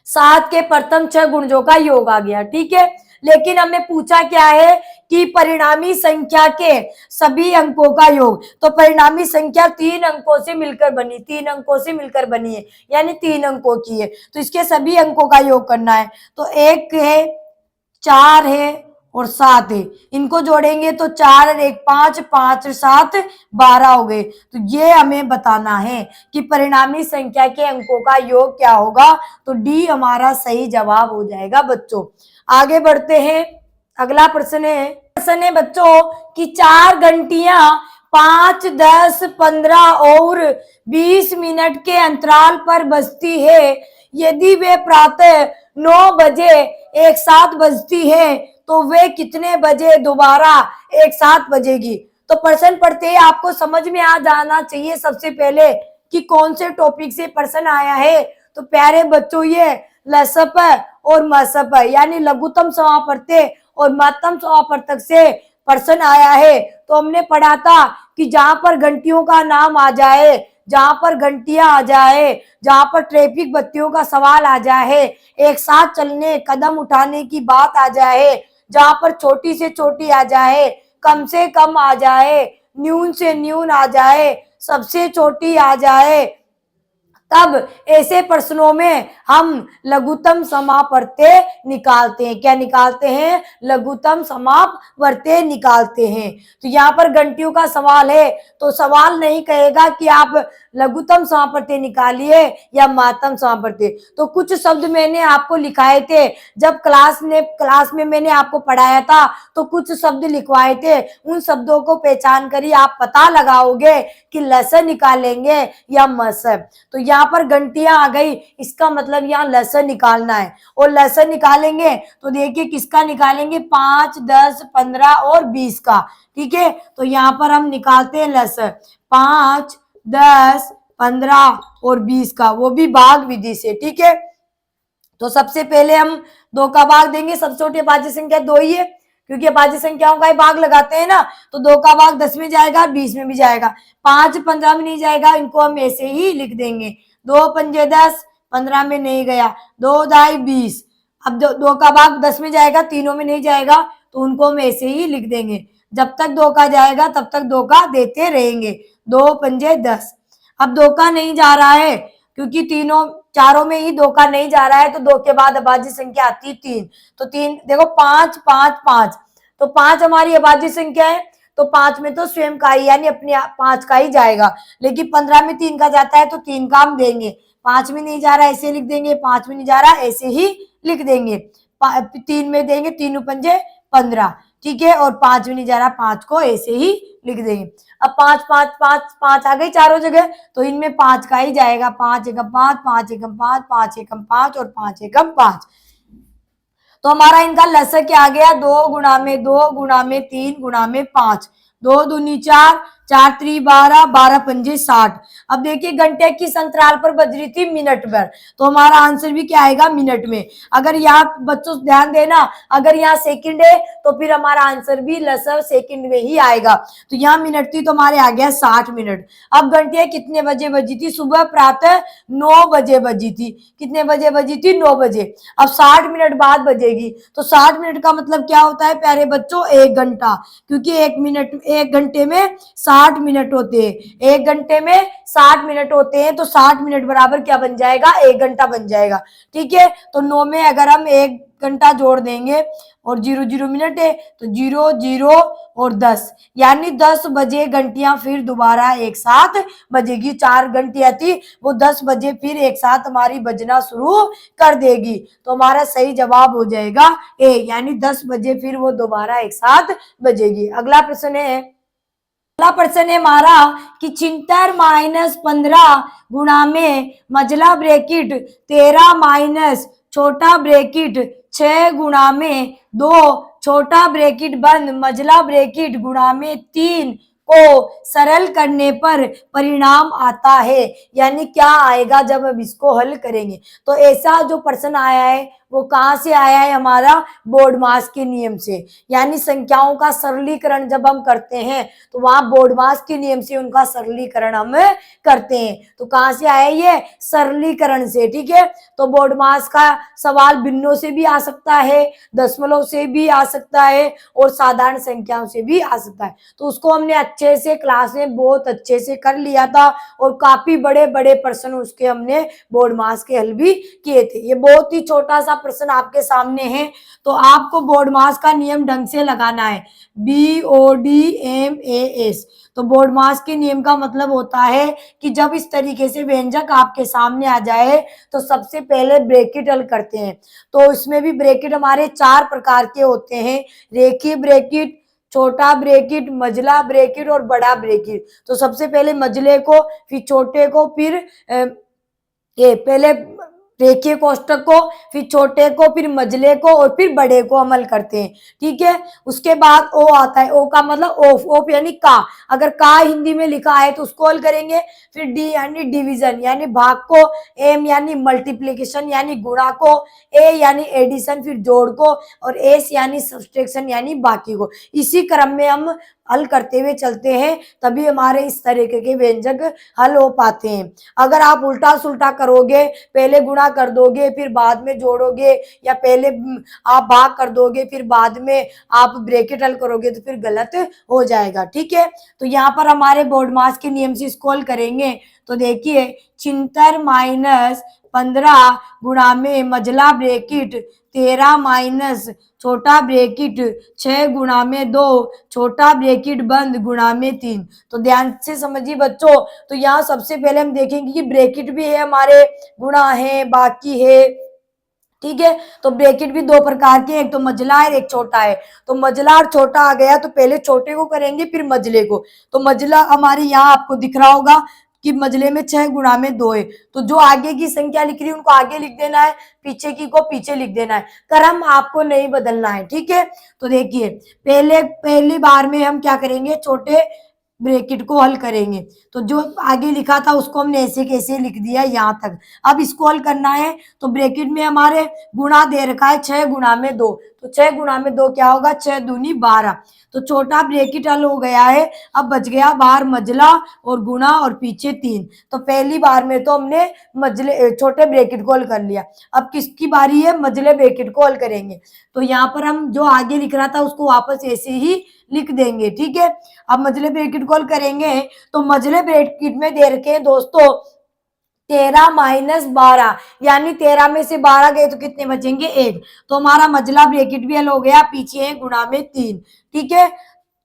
7 के प्रथम 6 गुणजों का योग आ गया। ठीक है, लेकिन हमें पूछा क्या है कि परिणामी संख्या के सभी अंकों का योग। तो परिणामी संख्या 3 अंकों से मिलकर बनी, 3 अंकों से मिलकर बनी है, यानी 3 अंकों की है, तो इसके सभी अंकों का योग करना है। तो 1 है, 4 है और 7 है, इनको जोड़ेंगे तो 4 और 1 5, 5 और 7 12 हो गए। तो ये हमें बताना है कि परिणामी संख्या के अंकों का योग क्या होगा। तो डी हमारा सही जवाब हो जाएगा बच्चों। आगे बढ़ते हैं, अगला प्रश्न है बच्चों कि 4 घंटियां 5, 10, 15 और 20 मिनट के अंतराल पर बजती है। यदि वे प्रातः 9 बजे एक साथ बजती है तो वे कितने बजे दोबारा एक साथ बजेगी। तो प्रश्न पढ़ते ही आपको समझ में आ जाना चाहिए सबसे पहले कि कौन से टॉपिक से प्रश्न आया है। तो प्यारे बच्चों, ये लसप और मसप यानी लघुत्तम समापवर्त्य और महत्तम समापवर्तक से प्रश्न आया है। तो हमने पढ़ा था कि जहां पर घंटियों का नाम आ जाए, जहां पर घंटियां आ जाए, जहां पर ट्रैफिक बत्तियों का सवाल आ जाए, एक साथ चलने कदम उठाने की बात आ जाए, जहां पर छोटी से छोटी आ जाए, कम से कम आ जाए, न्यून से न्यून आ जाए, सबसे छोटी आ जाए, तब ऐसे प्रश्नों में हम लघुत्तम समापवर्त्य निकालते हैं। क्या निकालते हैं? लघुत्तम समापवर्त्य निकालते हैं। तो यहाँ पर घंटियों का सवाल है, तो सवाल नहीं कहेगा कि आप लघुत्तम समापवर्त्य निकालिए या महत्तम समापवर्त्य। तो कुछ शब्द मैंने आपको लिखाए थे जब क्लास में मैंने आपको पढ़ाया था, तो कुछ शब्द लिखवाए थे, उन शब्दों को पहचान कर ही आप पता लगाओगे कि लस निकालेंगे या मस। तो यहाँ पर घंटियां आ गई, इसका मतलब यहाँ लसन निकालना है, और लसन निकालेंगे तो देखिए किसका निकालेंगे, 5, 10, 15 और 20 का। ठीक है, तो यहाँ पर हम निकालते हैं लसन 5, 10, 15 और 20 का, वो भी भाग विधि से। ठीक है, तो सबसे पहले हम 2 का भाग देंगे, सबसे छोटी अभाज्य संख्या 2 ही है, क्योंकि अभाज्य संख्याओं का ही भाग लगाते हैं ना। तो 2 का भाग 10 में जाएगा, 20 में भी जाएगा, 5 15 में नहीं जाएगा, इनको हम ऐसे ही लिख देंगे, 2 पंजे 10, 15 में नहीं गया, 2 दाई 20। अब 2 का भाग 10 में जाएगा, तीनों में नहीं जाएगा, तो उनको हम ऐसे ही लिख देंगे, जब तक 2 का जाएगा तब तक 2 का देते रहेंगे, 2 पंजे 10। अब 2 का नहीं जा रहा है, क्योंकि चारों में ही 2 का नहीं जा रहा है, तो 2 के बाद अभाज्य संख्या आती है 3। तो 3 देखो, 5 5 5, तो 5 हमारी अभाज्य संख्या है, तो 5 में तो स्वयं का ही यानी अपने 5 का ही जाएगा, लेकिन 15 में 3 का जाता है तो 3 का हम देंगे, 5 में नहीं जा रहा ऐसे लिख देंगे, 5 में नहीं जा रहा ऐसे ही लिख देंगे, 3 में देंगे, 3 पंजे 15। ठीक है, और 5 में नहीं जा रहा, 5 को ऐसे ही लिख देंगे। अब 5 5 5 5 आ गई चारों जगह, तो इनमें 5 का ही जाएगा, 5 एकम 5, 5 एकम 5, 5 एकम 5 और 5 एकम 5। तो हमारा इनका लसक क्या आ गया, 2 गुणा में 2 गुणा में 3 गुणा में 5, 2 दूनी 4, 4 त्री 12, 12 पंजे 60। अब देखिए घंटे किस अंतराल पर बज रही थी, मिनट पर, तो हमारा आंसर भी क्या आएगा, मिनट में। अगर यहाँ बच्चों ध्यान देना, अगर यहाँ सेकंड है तो फिर हमारा आंसर भी लसक सेकंड में ही आएगा। तो यहाँ मिनट थी तो हमारे आ गया 60 मिनट। अब घंटियां कितने बजे बजी थी, सुबह प्रातः 9 बजे बजी थी। कितने बजे बजी थी, 9 बजे। अब 60 मिनट बाद बजेगी, तो 60 मिनट का मतलब क्या होता है प्यारे बच्चों, 1 घंटा, क्योंकि 1 घंटे में 60 मिनट होते हैं, 1 घंटे में 60 मिनट होते हैं, तो 60 मिनट बराबर क्या बन जाएगा, 1 घंटा बन जाएगा। ठीक है, तो 9 में अगर हम 1 घंटा जोड़ देंगे और 0 0 मिनट है, तो 0 0 और 10, यानी 10 बजे घंटियां फिर दोबारा एक साथ बजेगी। 4 घंटियां थी, वो 10 बजे फिर एक साथ हमारी बजना शुरू कर देगी। तो हमारा सही जवाब हो जाएगा ए, यानी 10 बजे फिर वो दोबारा एक साथ बजेगी। अगला प्रश्न है हमारा कि 76 - 15 गुणा में मझला ब्रैकेट 13 माइनस छोटा ब्रैकेट 6 गुणा में 2 छोटा ब्रैकेट बंद मझला ब्रैकेट गुणा में 3 को सरल करने पर परिणाम आता है। यानी क्या आएगा जब हम इसको हल करेंगे। तो ऐसा जो प्रश्न आया है वो कहाँ से आया है, हमारा बोर्डमास के नियम से। यानी संख्याओं का सरलीकरण जब हम करते हैं तो वहां बोर्डमास के नियम से उनका सरलीकरण हम करते हैं। तो कहाँ से आया ये, सरलीकरण से। ठीक है, तो बोर्डमास का सवाल भिन्नों से भी आ सकता है, दशमलव से भी आ सकता है और साधारण संख्याओं से भी आ सकता है। तो उसको हमने अच्छे से क्लास में बहुत अच्छे से कर लिया था और काफी बड़े बड़े प्रश्न उसके हमने बोर्डमास के हल भी किए थे। ये बहुत ही छोटा सा प्रश्न आपके सामने है, तो आपको बोर्डमास का नियम ढंग से लगाना है, BODMAS। तो बोर्डमास के नियम का मतलब होता है कि जब इस तरीके से व्यंजक आपके सामने आ जाए तो सबसे पहले ब्रैकेट हल करते हैं। तो इसमें भी ब्रैकेट हमारे 4 प्रकार के होते हैं, रेखीय ब्रैकेट, छोटा ब्रैकेट, मझला ब्रैकेट और बड़ा ब्रैकेट। तो सबसे पहले मझले को, फिर छोटे को, फिर ये पहले रेखीय कोष्टक को, फिर छोटे को, फिर मझले को और फिर बड़े को अमल करते हैं। ठीक है, उसके बाद ओ आता है, ओ का मतलब ऑफ, ऑफ यानी का। अगर का हिंदी में लिखा है तो उसको हल करेंगे। फिर डी यानी डिवीजन यानी भाग को, एम यानी मल्टीप्लीकेशन यानी गुणा को, ए यानी एडिशन फिर जोड़ को और एस यानी सब्सट्रैक्शन यानी बाकी को। इसी क्रम में हम हल करते हुए चलते हैं, तभी हमारे इस तरीके के व्यंजक हल हो पाते हैं। अगर आप उल्टा सुल्टा करोगे, पहले गुणा कर दोगे फिर बाद में जोड़ोगे, या पहले आप भाग कर दोगे फिर बाद में आप ब्रैकेट हल करोगे तो फिर गलत हो जाएगा। ठीक है, तो यहाँ पर हमारे बोर्डमास के नियम से इसको हल करेंगे। तो देखिए 76 माइनस 15 गुणा में मझला ब्रैकेट 13 माइनस छोटा ब्रैकेट 6 गुणा में 2 छोटा ब्रैकेट बंद गुणा में 3। तो ध्यान से समझिए बच्चों, तो यहाँ सबसे पहले हम देखेंगे कि ब्रैकेट भी है हमारे, गुणा है, बाकी है। ठीक है, तो ब्रैकेट भी 2 प्रकार के, एक तो मझला है एक छोटा है। तो मझला और छोटा आ गया तो पहले छोटे को करेंगे फिर मझले को। तो मझला हमारे यहाँ आपको दिख रहा होगा कि मझले में 6 गुणा में 2 है, तो जो आगे की संख्या लिख रही है उनको आगे लिख देना है, पीछे की को पीछे लिख देना है, क्रम आपको नहीं बदलना है। ठीक है, तो देखिए पहली बार में हम क्या करेंगे, छोटे ब्रैकेट को हल करेंगे। तो जो आगे लिखा था उसको हमने ऐसे कैसे लिख दिया यहाँ तक। अब इसको हल करना है तो ब्रैकेट में हमारे गुणा दे रखा है 6 गुणा में 2, तो 6 गुणा में 2 क्या होगा, 6 दूनी 12। तो छोटा ब्रैकेट हल हो गया है। अब बच गया बाहर मझला और गुणा और पीछे 3। तो पहली बार में तो हमने मझले छोटे ब्रैकेट को हल कर लिया। अब किसकी बारी है, मझले ब्रैकेट को हल करेंगे। तो यहाँ पर हम जो आगे लिख रहा था उसको वापस ऐसे ही लिख देंगे। ठीक है, अब मझले ब्रैकेट को हल करेंगे। तो मझले ब्रैकेट में दे रखे हैं दोस्तों 13 माइनस 12, यानी 13 में से 12 गए तो कितने बचेंगे, 1। तो हमारा मझला ब्रैकेट भी हल हो गया, पीछे है गुणा में 3। ठीक है,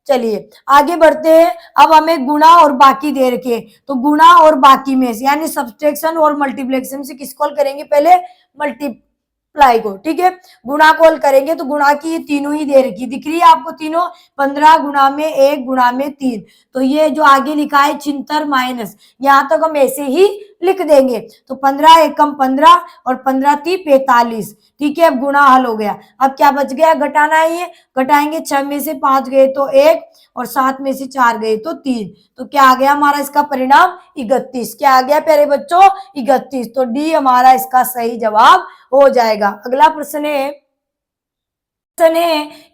चलिए आगे बढ़ते हैं। अब हमें गुणा और बाकी दे रखे, तो गुणा और बाकी में से यानी सब्सट्रैक्शन और मल्टीप्लिकेशन से किसको हल करेंगे, पहले मल्टीप्लाई को। ठीक है, गुणा को हल करेंगे तो गुणा की ये तीनों ही दे रखी, दिख रही है आपको तीनों, 15 गुणा में 1 गुणा में 3। तो ये जो आगे लिखा है 76 माइनस, यहाँ तक हम ऐसे ही लिख देंगे। तो 15 एकम 15 और 15 × 3 = 45। ठीक है, अब गुणा हल हो गया। अब क्या बच गया, घटाना ही है, घटाएंगे 6 में से 5 गए तो 1 और 7 में से 4 गए तो 3। तो क्या आ गया हमारा इसका परिणाम, 31। क्या आ गया प्यारे बच्चों, 31। तो डी हमारा इसका सही जवाब हो जाएगा। अगला प्रश्न है,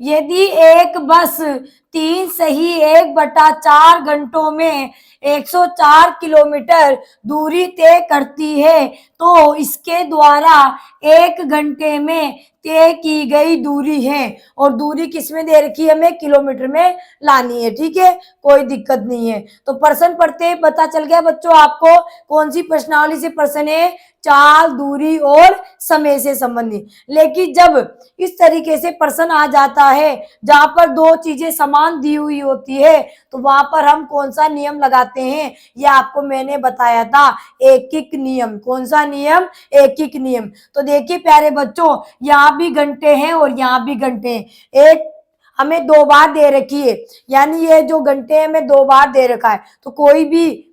यदि एक बस 3 सही 1/4 घंटों में 104 किलोमीटर दूरी तय करती है तो इसके द्वारा 1 घंटे में तय की गई दूरी है, और दूरी किस में दे रखी है, हमें किलोमीटर में लानी है। ठीक है, कोई दिक्कत नहीं है। तो प्रश्न पढ़ते ही पता चल गया बच्चों आपको कौन सी प्रश्नावली से प्रश्न है, चाल, दूरी और समय से संबंधित। लेकिन जब इस तरीके से प्रश्न आ जाता है जहां पर 2 चीजें समान दी हुई होती है तो वहां पर हम कौन सा नियम लगाते हैं, ये आपको मैंने बताया था, एकिक नियम। कौन सा नियम, एकिक नियम। तो देखिए प्यारे बच्चों, यहाँ भी घंटे हैं और यहाँ भी घंटे हैं। एक हमें 2 बार दे रखी है, यानी ये जो घंटे हैं हमें 2 बार दे रखा है। तो कोई भी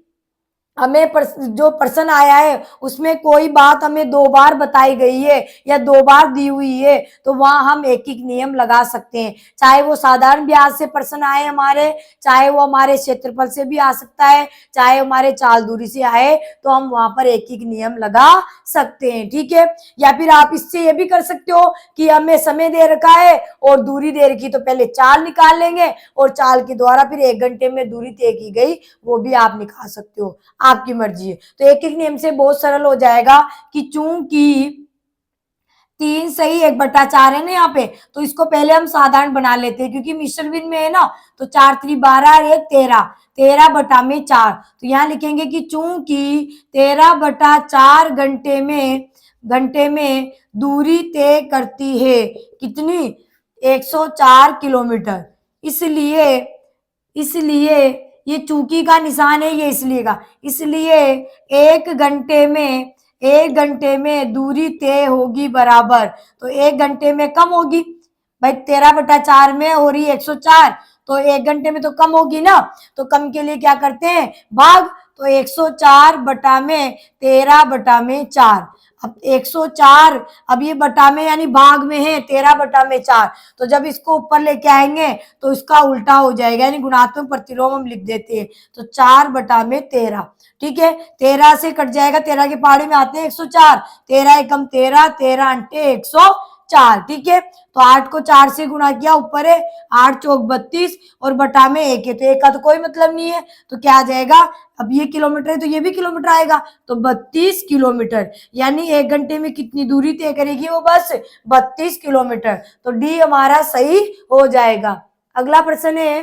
हमें जो प्रश्न आया है उसमें कोई बात हमें 2 बार बताई गई है या 2 बार दी हुई है तो वहां हम एक एक नियम लगा सकते हैं, चाहे वो साधारण ब्याज से प्रश्न आए हमारे, चाहे वो हमारे क्षेत्रफल से भी आ सकता है, चाहे हमारे चाल दूरी से आए, तो हम वहां पर एक एक नियम लगा सकते हैं। ठीक है, या फिर आप इससे ये भी कर सकते हो कि हमें समय दे रखा है और दूरी दे रखी, तो पहले चाल निकाल लेंगे और चाल के द्वारा फिर 1 घंटे में दूरी तय की गई वो भी आप निकाल सकते हो, आपकी मर्जी है। तो एक एक नियम से बहुत सरल हो जाएगा कि चूंकि 3 सही 1/4 है ना यहाँ पे, तो इसको पहले हम साधारण बना लेते हैं क्योंकि मिश्र भिन्न में है ना, तो 4 3 12 और 1 13, 13/4। तो यहाँ लिखेंगे कि चूंकि 13/4 घंटे में दूरी तय करती है कितनी, 104 किलोमीटर। इसलिए इसलिए ये चूंकि का निशान है, ये इसलिए 1 घंटे में दूरी तय होगी बराबर, तो 1 घंटे में कम होगी भाई, 13/4 में हो रही है 104, तो 1 घंटे में तो कम होगी ना, तो कम के लिए क्या करते हैं भाग, तो 104 बटा में 13/4। अब 104, अब ये बटा में यानी भाग में है 13/4, तो जब इसको ऊपर लेके आएंगे तो इसका उल्टा हो जाएगा, यानी गुणात्मक प्रतिलोम हम लिख देते हैं, तो 4/13। ठीक है, 13 से कट जाएगा, 13 के पहाड़ी में आते हैं 104, 13 एकम 13, 13 अंटे 104। ठीक है, तो 8 को 4 से गुणा किया, ऊपर है 8 चौक 32 और बटा में 1 है, तो 1 का तो कोई मतलब नहीं है, तो क्या आ जाएगा, अब ये किलोमीटर है तो ये भी किलोमीटर आएगा, तो 32 किलोमीटर, यानी 1 घंटे में कितनी दूरी तय करेगी वो बस 32 किलोमीटर। तो डी हमारा सही हो जाएगा। अगला प्रश्न है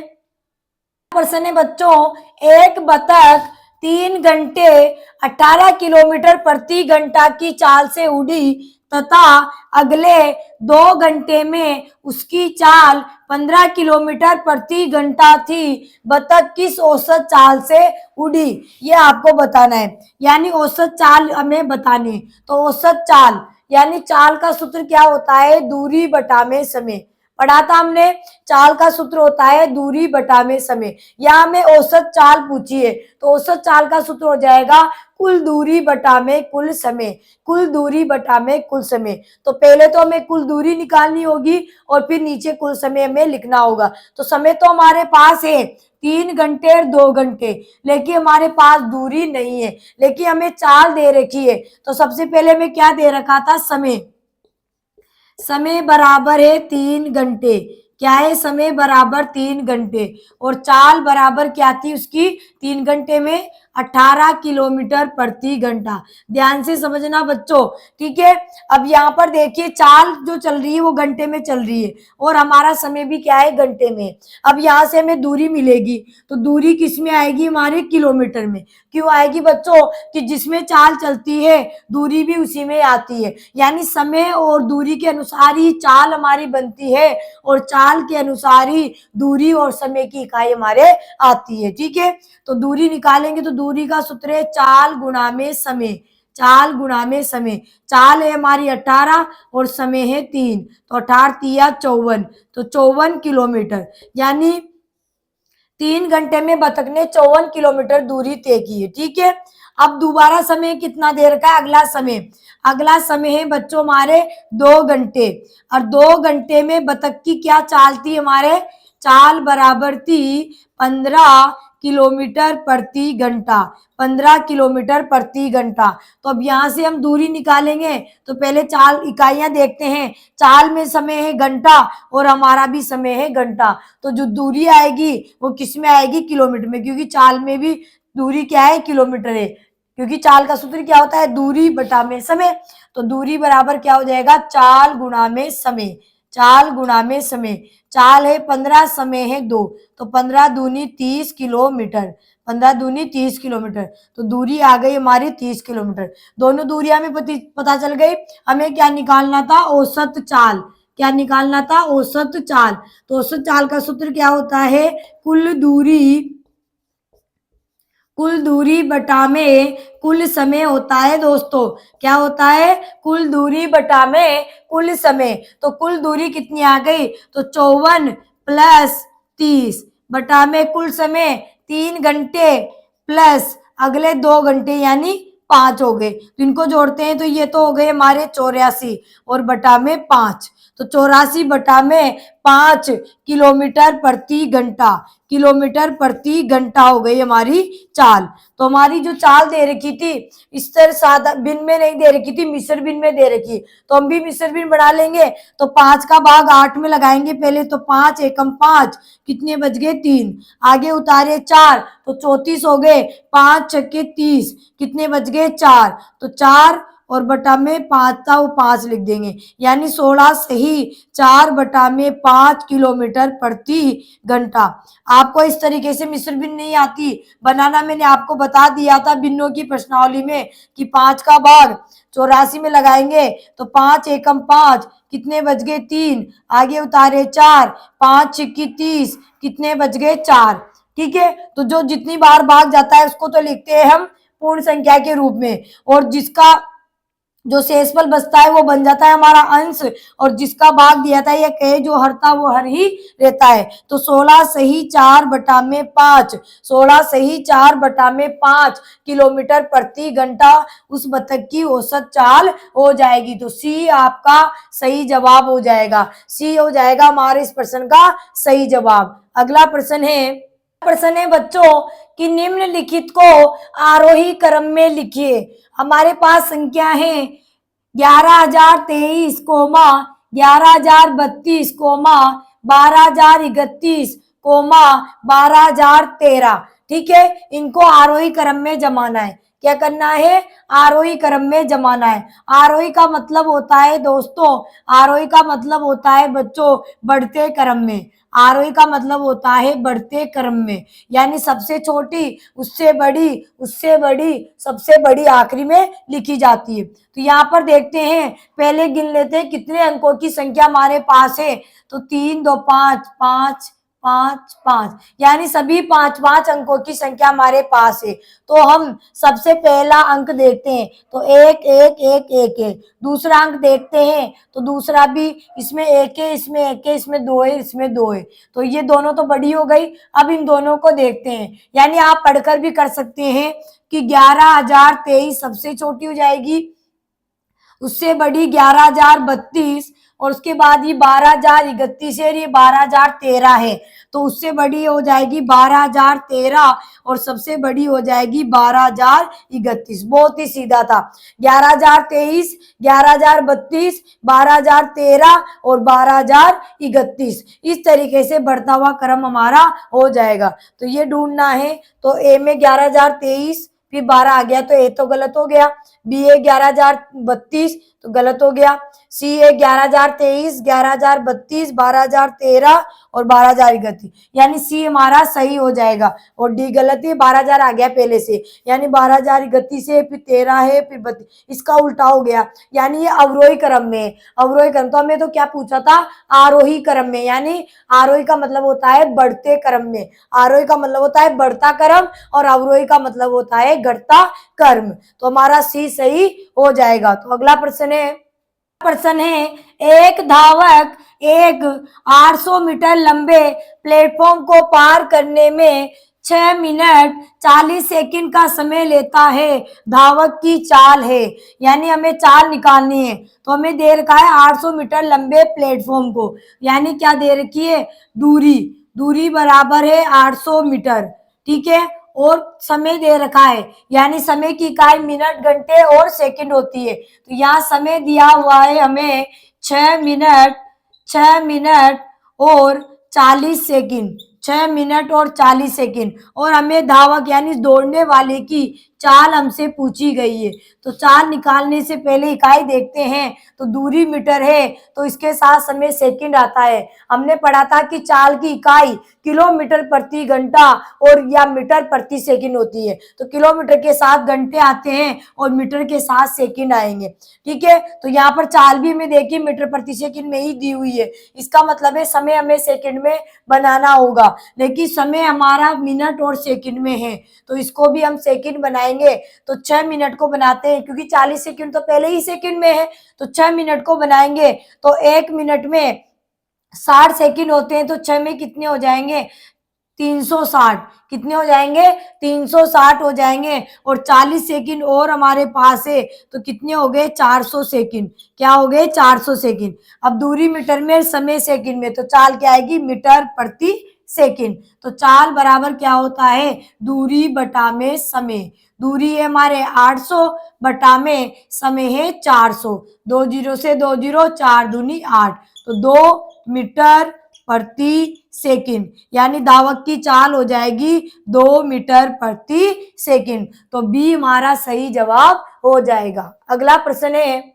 बच्चों, एक बतख 3 घंटे 18 किलोमीटर प्रति घंटा की चाल से उड़ी तथा अगले 2 घंटे में उसकी चाल 15 किलोमीटर प्रति घंटा थी, बतख किस औसत चाल से उड़ी, ये आपको बताना है, यानी औसत चाल हमें बतानी है। तो औसत चाल यानी चाल का सूत्र क्या होता है, दूरी बटा में समय, पढ़ा था हमने, चाल का सूत्र होता है दूरी बटा में समय, यहाँ हमें औसत चाल पूछी है, तो औसत चाल का सूत्र हो जाएगा कुल दूरी बटा में कुल समय, कुल दूरी बटा में कुल समय। तो पहले तो हमें कुल दूरी निकालनी होगी और फिर नीचे कुल समय में लिखना होगा। तो समय तो हमारे पास है 3 घंटे और 2 घंटे, लेकिन हमारे पास दूरी नहीं है, लेकिन हमें चाल दे रखी है, तो सबसे पहले हमें क्या दे रखा था, समय बराबर है 3 घंटे, क्या है, समय बराबर 3 घंटे, और चाल बराबर क्या थी उसकी, 3 घंटे में 18 किलोमीटर प्रति घंटा। ध्यान से समझना बच्चों, ठीक है। अब यहाँ पर देखिए चाल जो चल रही है वो घंटे में चल रही है और हमारा समय भी क्या है, घंटे में। अब यहाँ से हमें दूरी मिलेगी, तो दूरी किस में आएगी, हमारे किलोमीटर में। क्यों आएगी बच्चों, कि जिसमें चाल चलती है दूरी भी उसी में आती है, यानी समय और दूरी के अनुसार ही चाल हमारी बनती है और चाल के अनुसार ही दूरी और समय की इकाई हमारे आती है। ठीक है, तो दूरी निकालेंगे तो दूरी का सूत्र है चाल गुणा में समय, चाल गुणा में समय। चाल है हमारी 18 और समय है 3, तो 18 तिया 54, तो 54 किलोमीटर, यानी 3 घंटे में बतख ने 54 किलोमीटर दूरी तय की है। ठीक है, अब दोबारा समय कितना दे रखा है, अगला समय है बच्चों हमारे 2 घंटे, और 2 घंटे में बतख की क्या चाल थी, हमारे चाल बराबर थी 15 किलोमीटर प्रति घंटा, 15 किलोमीटर प्रति घंटा। तो अब यहाँ से हम दूरी निकालेंगे, तो पहले चाल इकाइयां देखते हैं, चाल में समय है घंटा और हमारा भी समय है घंटा, तो जो दूरी आएगी वो किस में आएगी, किलोमीटर में, क्योंकि चाल में भी दूरी क्या है, किलोमीटर है, क्योंकि चाल का सूत्र क्या होता है, दूरी बटा में समय। तो दूरी बराबर क्या हो जाएगा, चाल गुणा में समय, चाल गुणा में समय। चाल है 15, समय है 2, तो 15 दूनी 30 किलोमीटर, 15 दूनी 30 किलोमीटर, तो दूरी आ गई हमारी 30 किलोमीटर। दोनों दूरी हमें पता चल गई। हमें क्या निकालना था, औसत चाल, क्या निकालना था, औसत चाल। तो औसत चाल का सूत्र क्या होता है, कुल दूरी बटा में कुल समय होता है दोस्तों, क्या होता है, कुल दूरी बटा में कुल समय। तो कुल दूरी कितनी आ गई, तो 54 प्लस 30 बटा में कुल समय 3 घंटे प्लस अगले 2 घंटे यानी 5 हो गए। तो इनको जोड़ते हैं तो ये तो हो गए हमारे 84 और बटा में 5। तो 84 बटा में 5 किलोमीटर प्रति घंटा, किलोमीटर प्रति घंटा हो गई हमारी चाल। तो हमारी जो चाल दे रखी थी इस तरह सादा बिन में नहीं दे रखी थी, मिश्र बिन में दे रखी, तो हम भी मिश्र बिन बना लेंगे। तो 5 का भाग 8 में लगाएंगे पहले, तो 5 एकम 5, कितने बच गए 3। आगे उतारे 4 तो 34 हो गए, 5 छक्के 30, कितने बच गए 4। तो 4 और बटा में 5 था वो 5 लिख देंगे, यानी 16 सही 4 बटा में 5 किलोमीटर प्रति घंटा। आपको इस तरीके से मिश्र बिन नहीं आती बनाना, मैंने आपको बता दिया था बिन्नों की प्रश्नावली में कि 5 का भाग 84 में लगाएंगे तो 5 एकम 5, कितने बच गए 3। आगे उतारे 4, 5 छिक्की 30, कितने बच गए 4। ठीक है, तो जो जितनी बार भाग जाता है उसको तो लिखते हैं हम पूर्ण संख्या के रूप में, और जिसका जो शेषफल बचता है वो बन जाता है हमारा अंश, और जिसका भाग दिया था ये कहे जो हरता वो हर ही रहता है। तो 16 सही 4 बटा में 5, 16 सही 4 बटा में 5 किलोमीटर प्रति घंटा उस बतख की औसत चाल हो जाएगी। तो सी आपका सही जवाब हो जाएगा, सी हो जाएगा हमारे इस प्रश्न का सही जवाब। अगला प्रश्न है बच्चों कि निम्नलिखित को आरोही क्रम में लिखिए। हमारे पास संख्या है 11,023, 11,032, 12,031, 12,013। ठीक है, इनको आरोही क्रम में जमाना है। क्या करना है? आरोही क्रम में जमाना है। आरोही का मतलब होता है दोस्तों, आरोही का मतलब होता है बच्चों बढ़ते क्रम में। आरोही का मतलब होता है बढ़ते क्रम में, यानी सबसे छोटी उससे बड़ी, उससे बड़ी, सबसे बड़ी आखिरी में लिखी जाती है। तो यहाँ पर देखते हैं, पहले गिन लेते हैं कितने अंकों की संख्या हमारे पास है। तो 3 2 5 5 5 5, यानी सभी 5 अंकों की संख्या हमारे पास है। तो हम सबसे पहला अंक देखते हैं, तो 1 1 1 1 1। दूसरा अंक देखते हैं तो दूसरा भी इसमें 1 है, इसमें 1 है, इसमें 2 है, इसमें 2 है। तो ये दोनों तो बड़ी हो गई। अब इन दोनों को देखते हैं, यानी आप पढ़कर भी कर सकते हैं कि 11,023 सबसे छोटी हो जाएगी, उससे बड़ी 11,032, और उसके बाद ये 12,031 है, ये 12,013 है। तो उससे बड़ी हो जाएगी 12,013 और सबसे बड़ी हो जाएगी 12,031। बहुत ही सीधा था। 11,023, 11,032, 12,013 और 12,031, इस तरीके से बढ़ता हुआ क्रम हमारा हो जाएगा। तो ये ढूंढना है। तो ए में 11,023 फिर 12 आ गया तो ए तो गलत हो गया, बी ए 11,032 तो गलत हो गया, सी ए 11,023, 11,032, 12,013 और 12,031, यानी सी हमारा सही हो जाएगा। और डी गलत है, 12,000 आ गया पहले से, यानी 12,031 है, फिर 13 है, फिर 32, इसका उल्टा हो गया, यानी ये अवरोही क्रम में। अवरोही क्रम, तो हमें तो क्या पूछा था? आरोही क्रम में, यानी आरोही का मतलब होता है बढ़ते क्रम में, आरोही का मतलब होता है बढ़ता क्रम और अवरोही का मतलब होता है घटता क्रम। तो हमारा सी सही हो जाएगा। तो अगला प्रश्न है एक धावक एक 800 मीटर लंबे प्लेटफॉर्म को पार करने में 6 मिनट 40 सेकंड का समय लेता है। धावक की चाल है, यानी हमें चाल निकालनी है। तो हमें दे रखा है 800 मीटर लंबे प्लेटफॉर्म को, यानी क्या दे रखी है? दूरी बराबर है 800 मीटर। ठीक है, और समय दे रखा है, यानी समय की इकाई मिनट, घंटे और सेकंड होती है। तो यहाँ समय दिया हुआ है हमें 6 मिनट और 40 सेकंड, 6 मिनट और 40 सेकंड, और हमें धावक यानी दौड़ने वाले की चाल हमसे पूछी गई है। तो चाल निकालने से पहले इकाई देखते हैं, तो दूरी मीटर है तो इसके साथ समय सेकंड आता है। हमने पढ़ा था कि चाल की इकाई किलोमीटर प्रति घंटा और या मीटर प्रति सेकंड होती है। तो किलोमीटर के साथ घंटे आते हैं और मीटर के साथ सेकंड आएंगे। ठीक है, तो यहाँ पर चाल भी हमें देखिए मीटर प्रति सेकंड में ही दी हुई है, इसका मतलब है समय हमें सेकंड में बनाना होगा, लेकिन समय हमारा मिनट और सेकंड में है, तो इसको भी हम सेकंड बनाएंगे। तो 6 मिनट को बनाते हैं, क्योंकि 40 सेकंड तो पहले ही सेकंड में है, तो 6 मिनट को बनाएंगे। तो 1 मिनट में 60 सेकंड होते हैं, तो 6 में कितने हो जाएंगे? 360 कितने हो जाएंगे? 360 हो जाएंगे। और 40 सेकंड और हमारे पास है तो कितने हो गए? 400 सेकंड। क्या हो गए? 400 सेकंड। अब दूरी मीटर में, समय सेकंड में, तो चाल क्या आएगी? मीटर प्रति सेकंड। तो चाल बराबर क्या होता है? दूरी बटा में समय। दूरी है हमारे 800 बटा में समय है 400। 2 जीरो से 2 जीरो, 4 दूनी 8, तो 2 मीटर प्रति सेकंड, यानी धावक की चाल हो जाएगी 2 मीटर प्रति सेकंड। तो बी हमारा सही जवाब हो जाएगा। अगला प्रश्न है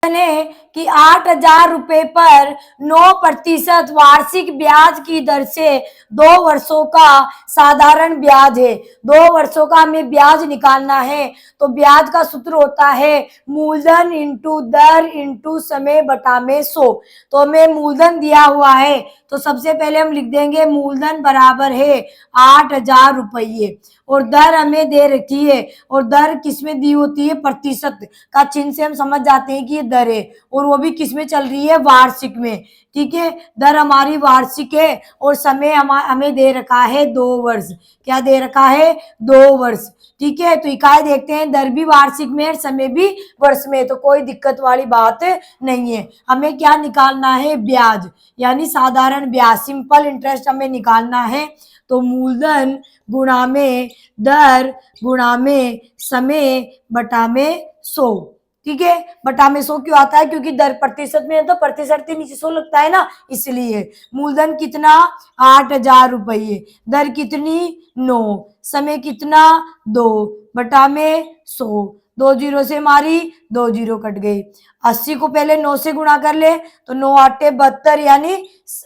कि 8,000 रुपए पर 9% वार्षिक ब्याज की दर से 2 वर्षों का साधारण ब्याज है। 2 वर्षों का हमें ब्याज निकालना है तो ब्याज का सूत्र होता है मूलधन इंटू दर इंटू समय बटा में 100। तो हमें मूलधन दिया हुआ है तो सबसे पहले हम लिख देंगे मूलधन बराबर है 8,000 रुपये, और दर हमें दे रखी है, और दर किसमें दी होती है? प्रतिशत का चिन्ह से हम समझ जाते हैं कि ये दर है, और वो भी किसमें चल रही है? वार्षिक में। ठीक है, दर हमारी वार्षिक है और समय हमें दे रखा है 2 वर्ष। क्या दे रखा है? 2 वर्ष। ठीक है, तो इकाई देखते हैं, दर भी वार्षिक में, समय भी वर्ष में, तो कोई दिक्कत वाली बात नहीं है। हमें क्या निकालना है? ब्याज, यानी साधारण ब्याज, सिंपल इंटरेस्ट हमें निकालना है। तो मूलधन गुणा में दर गुणा में समय बटा में 100। ठीक है, बटा में 100 क्यों आता है? क्योंकि दर प्रतिशत में है तो प्रतिशत के नीचे 100 लगता है ना, इसलिए। मूलधन कितना? 8,000 रुपये। दर कितनी? 9। समय कितना? 2 बटा में 100। 2 जीरो से हमारी 2 जीरो कट गई। 80 को पहले 9 से गुणा कर ले तो 9 आटे 72, यानी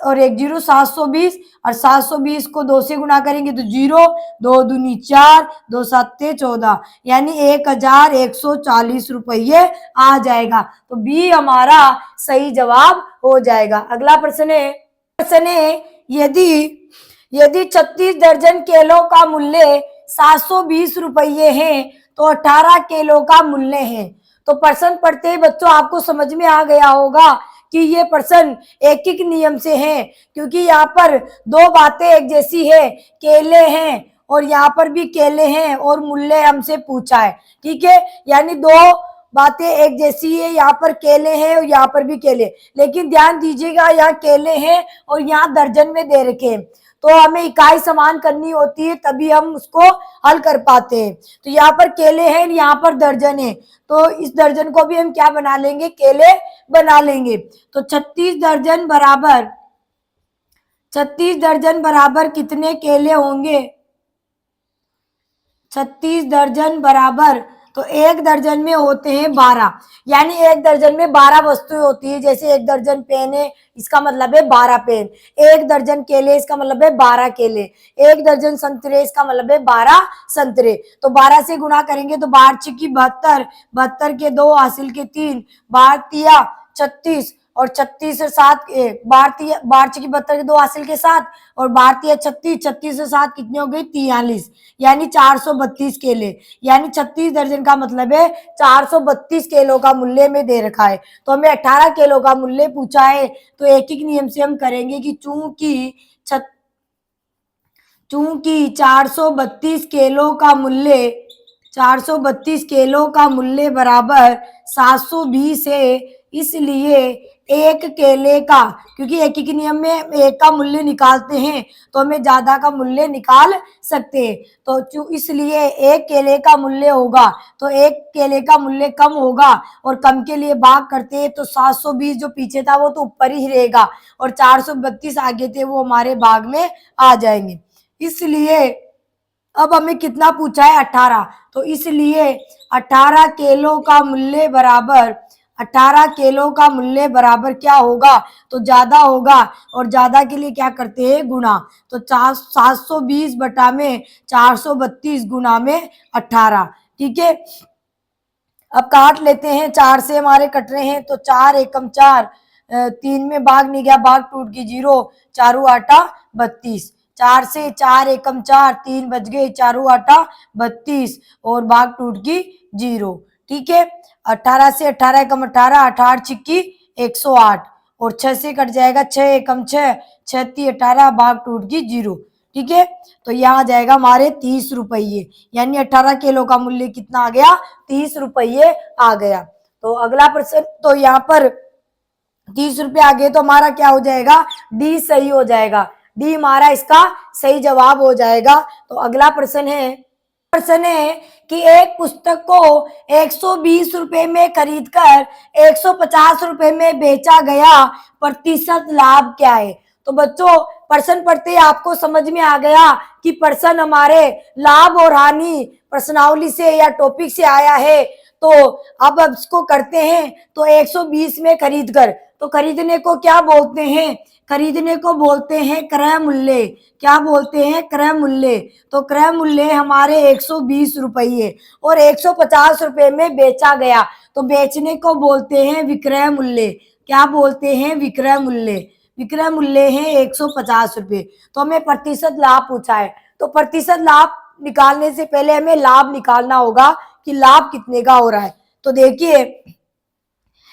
और 1 जीरो 720, और 720 को 2 से गुणा करेंगे तो 0, 2 दूनी 4, 2 सत्ते 14, यानी 1,140 रुपये आ जाएगा। तो बी हमारा सही जवाब हो जाएगा। अगला प्रश्न है यदि 36 दर्जन केलों का मूल्य 720 रुपये है तो 18 केलों का मूल्य है। तो प्रश्न पढ़ते ही बच्चों आपको समझ में आ गया होगा कि ये प्रश्न एक एक नियम से है, क्योंकि यहाँ पर 2 बातें एक जैसी है, केले हैं और यहाँ पर भी केले हैं और मूल्य हमसे पूछा है। ठीक है, यानी 2 बातें एक जैसी है, यहाँ पर केले हैं और यहाँ पर भी केले, लेकिन ध्यान दीजिएगा यहाँ केले हैं और यहाँ दर्जन में दे रखे हैं, तो हमें इकाई समान करनी होती है तभी हम उसको हल कर पाते हैं। तो यहाँ पर केले हैं, यहाँ पर दर्जन है, तो इस दर्जन को भी हम क्या बना लेंगे? केले बना लेंगे। तो 36 दर्जन बराबर कितने केले होंगे? 36 दर्जन बराबर, तो 1 दर्जन में होते हैं 12, यानी 1 दर्जन में 12 वस्तुएं होती है। जैसे 1 दर्जन पेन है, इसका मतलब है 12 पेन। 1 दर्जन केले, इसका मतलब है 12 केले। 1 दर्जन संतरे, इसका मतलब है 12 संतरे। तो 12 से गुणा करेंगे तो 12 छिकी 72, 72 के 2 हासिल के 3, 12 तिया 36, और 36 से 7 12 छिकी 72 के 2 हासिल के 7, और 12 तिया 36, 36 से 7 कितने हो गए? 43, यानी 432 केले। यानी 36 दर्जन का मतलब है 432 केलों का मूल्य में दे रखा है। तो हमें 18 केलों का मूल्य पूछा है, तो एक एक नियम से हम करेंगे कि चूंकि 432 केलों का मूल्य 432 केलों का मूल्य बराबर 720 है, इसलिए एक केले का, क्योंकि एक ही नियम में एक का मूल्य निकालते हैं तो हमें ज्यादा का मूल्य निकाल सकते हैं, तो इसलिए एक केले का मूल्य होगा, तो एक केले का मूल्य कम होगा, और कम के लिए भाग करते हैं तो 720 जो पीछे था वो तो ऊपर ही रहेगा, और 432 आगे थे वो हमारे भाग में आ जाएंगे। इसलिए अब हमें कितना पूछा है? 18, तो इसलिए 18 केलों का मूल्य बराबर 18 केलों का मूल्य बराबर क्या होगा? तो ज्यादा होगा, और ज्यादा के लिए क्या करते हैं? गुणा। तो 720 बटा में 432 गुणा में 18। ठीक है, अब काट लेते हैं, 4 से हमारे कट रहे हैं तो 4 एकम 4, 3 में भाग नहीं गया, भाग टूट गई 0, 4 आटा 32, 4 से 4 एकम 4, 3 बच गए, 4 आटा 32, और भाग टूट गई 0। ठीक है, 18 से 18 एकम 18, 18 छिक्की 108, और 6 से कट जाएगा 6 एकम 6, 6 ती 18, भाग टूट गई 0। ठीक है। तो यहाँ आ जाएगा हमारे 30 रुपये, यानी 18 किलो का मूल्य कितना आ गया, 30 रुपये आ गया। तो अगला प्रश्न, तो यहाँ पर 30 रुपये आ गए तो हमारा क्या हो जाएगा, डी सही हो जाएगा, डी हमारा इसका सही जवाब हो जाएगा। तो अगला प्रश्न है कि एक पुस्तक को 120 रुपए में खरीदकर 150 रुपए में बेचा गया, प्रतिशत लाभ क्या है। तो बच्चों प्रश्न पढ़ते ही आपको समझ में आ गया कि प्रश्न हमारे लाभ और हानि प्रश्नावली से या टॉपिक से आया है। तो अब इसको करते हैं। तो 120 में खरीदकर, तो खरीदने को क्या बोलते हैं, खरीदने को बोलते हैं क्रय मूल्य। क्या बोलते हैं, क्रय मूल्य। तो क्रय मूल्य हमारे 120 रुपये और 150 रुपए में बेचा गया, तो बेचने को बोलते हैं विक्रय मूल्य। क्या बोलते हैं, विक्रय मूल्य। विक्रय मूल्य है 150 रुपये। तो हमें प्रतिशत लाभ पूछा है, तो प्रतिशत लाभ निकालने से पहले हमें लाभ निकालना होगा कि लाभ कितने का हो रहा है। तो देखिए